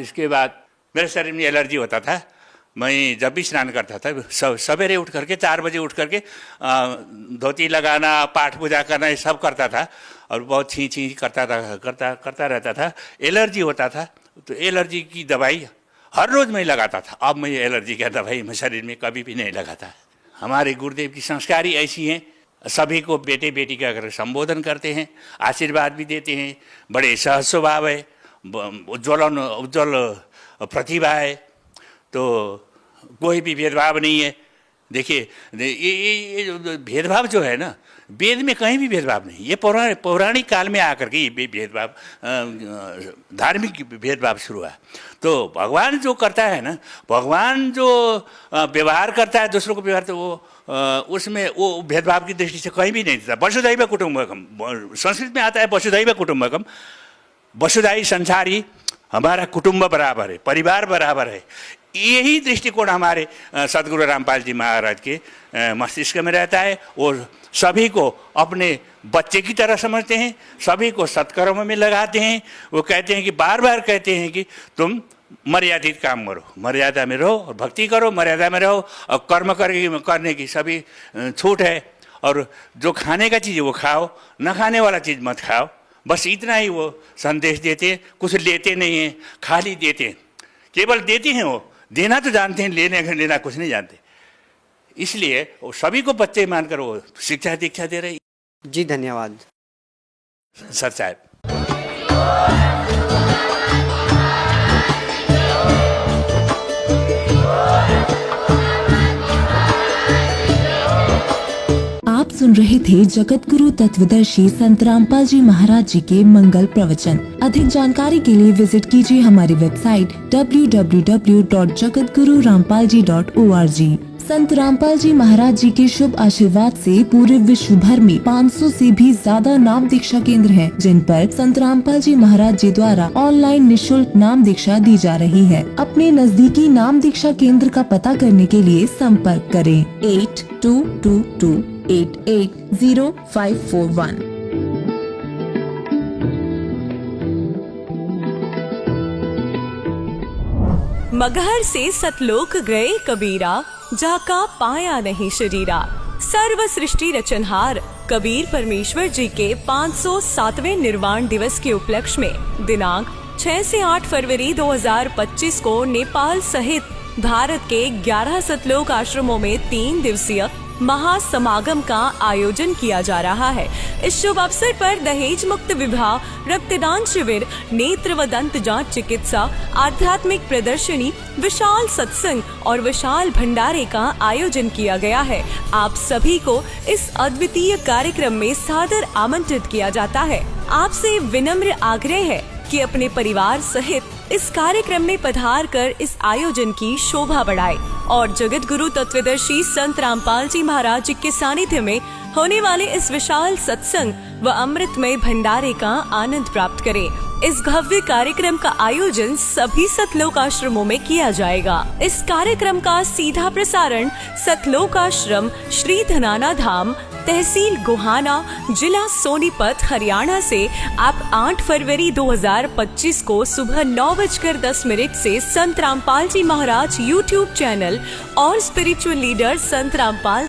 इसके बाद मेरे शरीर में एलर्जी होता था। मैं जब भी स्नान करता था सवेरे उठ करके 4 बजे उठ करके धोती लगाना, पाठ पूजा करना, ये सब करता था और बहुत छी करता रहता था। एलर्जी होता था, तो एलर्जी की दवाई हर रोज़ मैं लगाता था। अब मैं एलर्जी का दवाई मैं शरीर में कभी भी नहीं लगाता। हमारे गुरुदेव की संस्कार ही ऐसी हैं, सभी को बेटे बेटी का अगर संबोधन करते हैं, आशीर्वाद भी देते हैं, बड़े सहज स्वभाव है, उज्ज्वल प्रतिभा है, तो कोई भी भेदभाव नहीं है। देखिए ये भेदभाव जो है ना, वेद में कहीं भी भेदभाव नहीं। ये पौराणिक काल में आकर के ये भेदभाव, धार्मिक भेदभाव शुरू हुआ। तो भगवान जो करता है ना, भगवान जो व्यवहार करता है दूसरों को व्यवहार, तो वो उसमें वो भेदभाव की दृष्टि से कहीं भी नहीं देता। वसुधैव कुटुम्बकम, संस्कृत में आता है वसुधैव कुटुम्बकम। वसुधाई संसारी, हमारा कुटुंब बराबर है, परिवार बराबर है। यही दृष्टिकोण हमारे सदगुरु रामपाल जी महाराज के मस्तिष्क में रहता है। और सभी को अपने बच्चे की तरह समझते हैं, सभी को सत्कर्म में लगाते हैं। वो कहते हैं कि बार बार कहते हैं कि तुम मर्यादित काम करो, मर्यादा में रहो और भक्ति करो, मर्यादा में रहो और कर्म करने की सभी छूट है। और जो खाने का चीज़ है वो खाओ, न खाने वाला चीज़ मत खाओ। बस इतना ही वो संदेश देते हैं। कुछ लेते नहीं हैं, खाली देते हैं, केवल देते हैं। वो देना तो जानते हैं, लेना कुछ नहीं जानते। इसलिए वो सभी को बच्चे मानकर वो शिक्षा दीक्षा दे रहे। जी धन्यवाद सर साहब। आप सुन रहे थे जगत गुरु तत्वदर्शी संत रामपाल जी महाराज जी के मंगल प्रवचन। अधिक जानकारी के लिए विजिट कीजिए हमारी वेबसाइट www.jagatgururampalji.org। संत रामपाल जी महाराज जी के शुभ आशीर्वाद से पूरे विश्व भर में 500 से भी ज्यादा नाम दीक्षा केंद्र हैं, जिन पर संत रामपाल जी महाराज जी द्वारा ऑनलाइन निशुल्क नाम दीक्षा दी जा रही है। अपने नजदीकी नाम दीक्षा केंद्र का पता करने के लिए संपर्क करें 8222880541। मगहर से सतलोक गए कबीरा, जाका पाया नहीं शरीरा। सर्व सृष्टि रचनहार कबीर परमेश्वर जी के 507वें निर्वाण दिवस के उपलक्ष्य में दिनांक 6 से 8 फरवरी 2025 को नेपाल सहित भारत के 11 सतलोक आश्रमों में 3 दिवसीय महासमागम का आयोजन किया जा रहा है। इस शुभ अवसर पर दहेज मुक्त विवाह, रक्तदान शिविर, नेत्र व दंत जांच चिकित्सा, आध्यात्मिक प्रदर्शनी, विशाल सत्संग और विशाल भंडारे का आयोजन किया गया है। आप सभी को इस अद्वितीय कार्यक्रम में सादर आमंत्रित किया जाता है। आपसे विनम्र आग्रह है कि अपने परिवार सहित इस कार्यक्रम में पधार कर इस आयोजन की शोभा बढ़ाए और जगत गुरु तत्वदर्शी संत रामपाल जी महाराज जी के सानिध्य में होने वाले इस विशाल सत्संग व अमृतमय भंडारे का आनंद प्राप्त करें। इस भव्य कार्यक्रम का आयोजन सभी सतलोक आश्रमों में किया जाएगा। इस कार्यक्रम का सीधा प्रसारण सतलोक आश्रम श्री धनाना धाम, तहसील गोहाना, जिला सोनीपत, हरियाणा से आप 8 फरवरी 2025 को सुबह 9:10 से संत रामपाल जी महाराज YouTube चैनल और स्पिरिचुअल लीडर संत रामपाल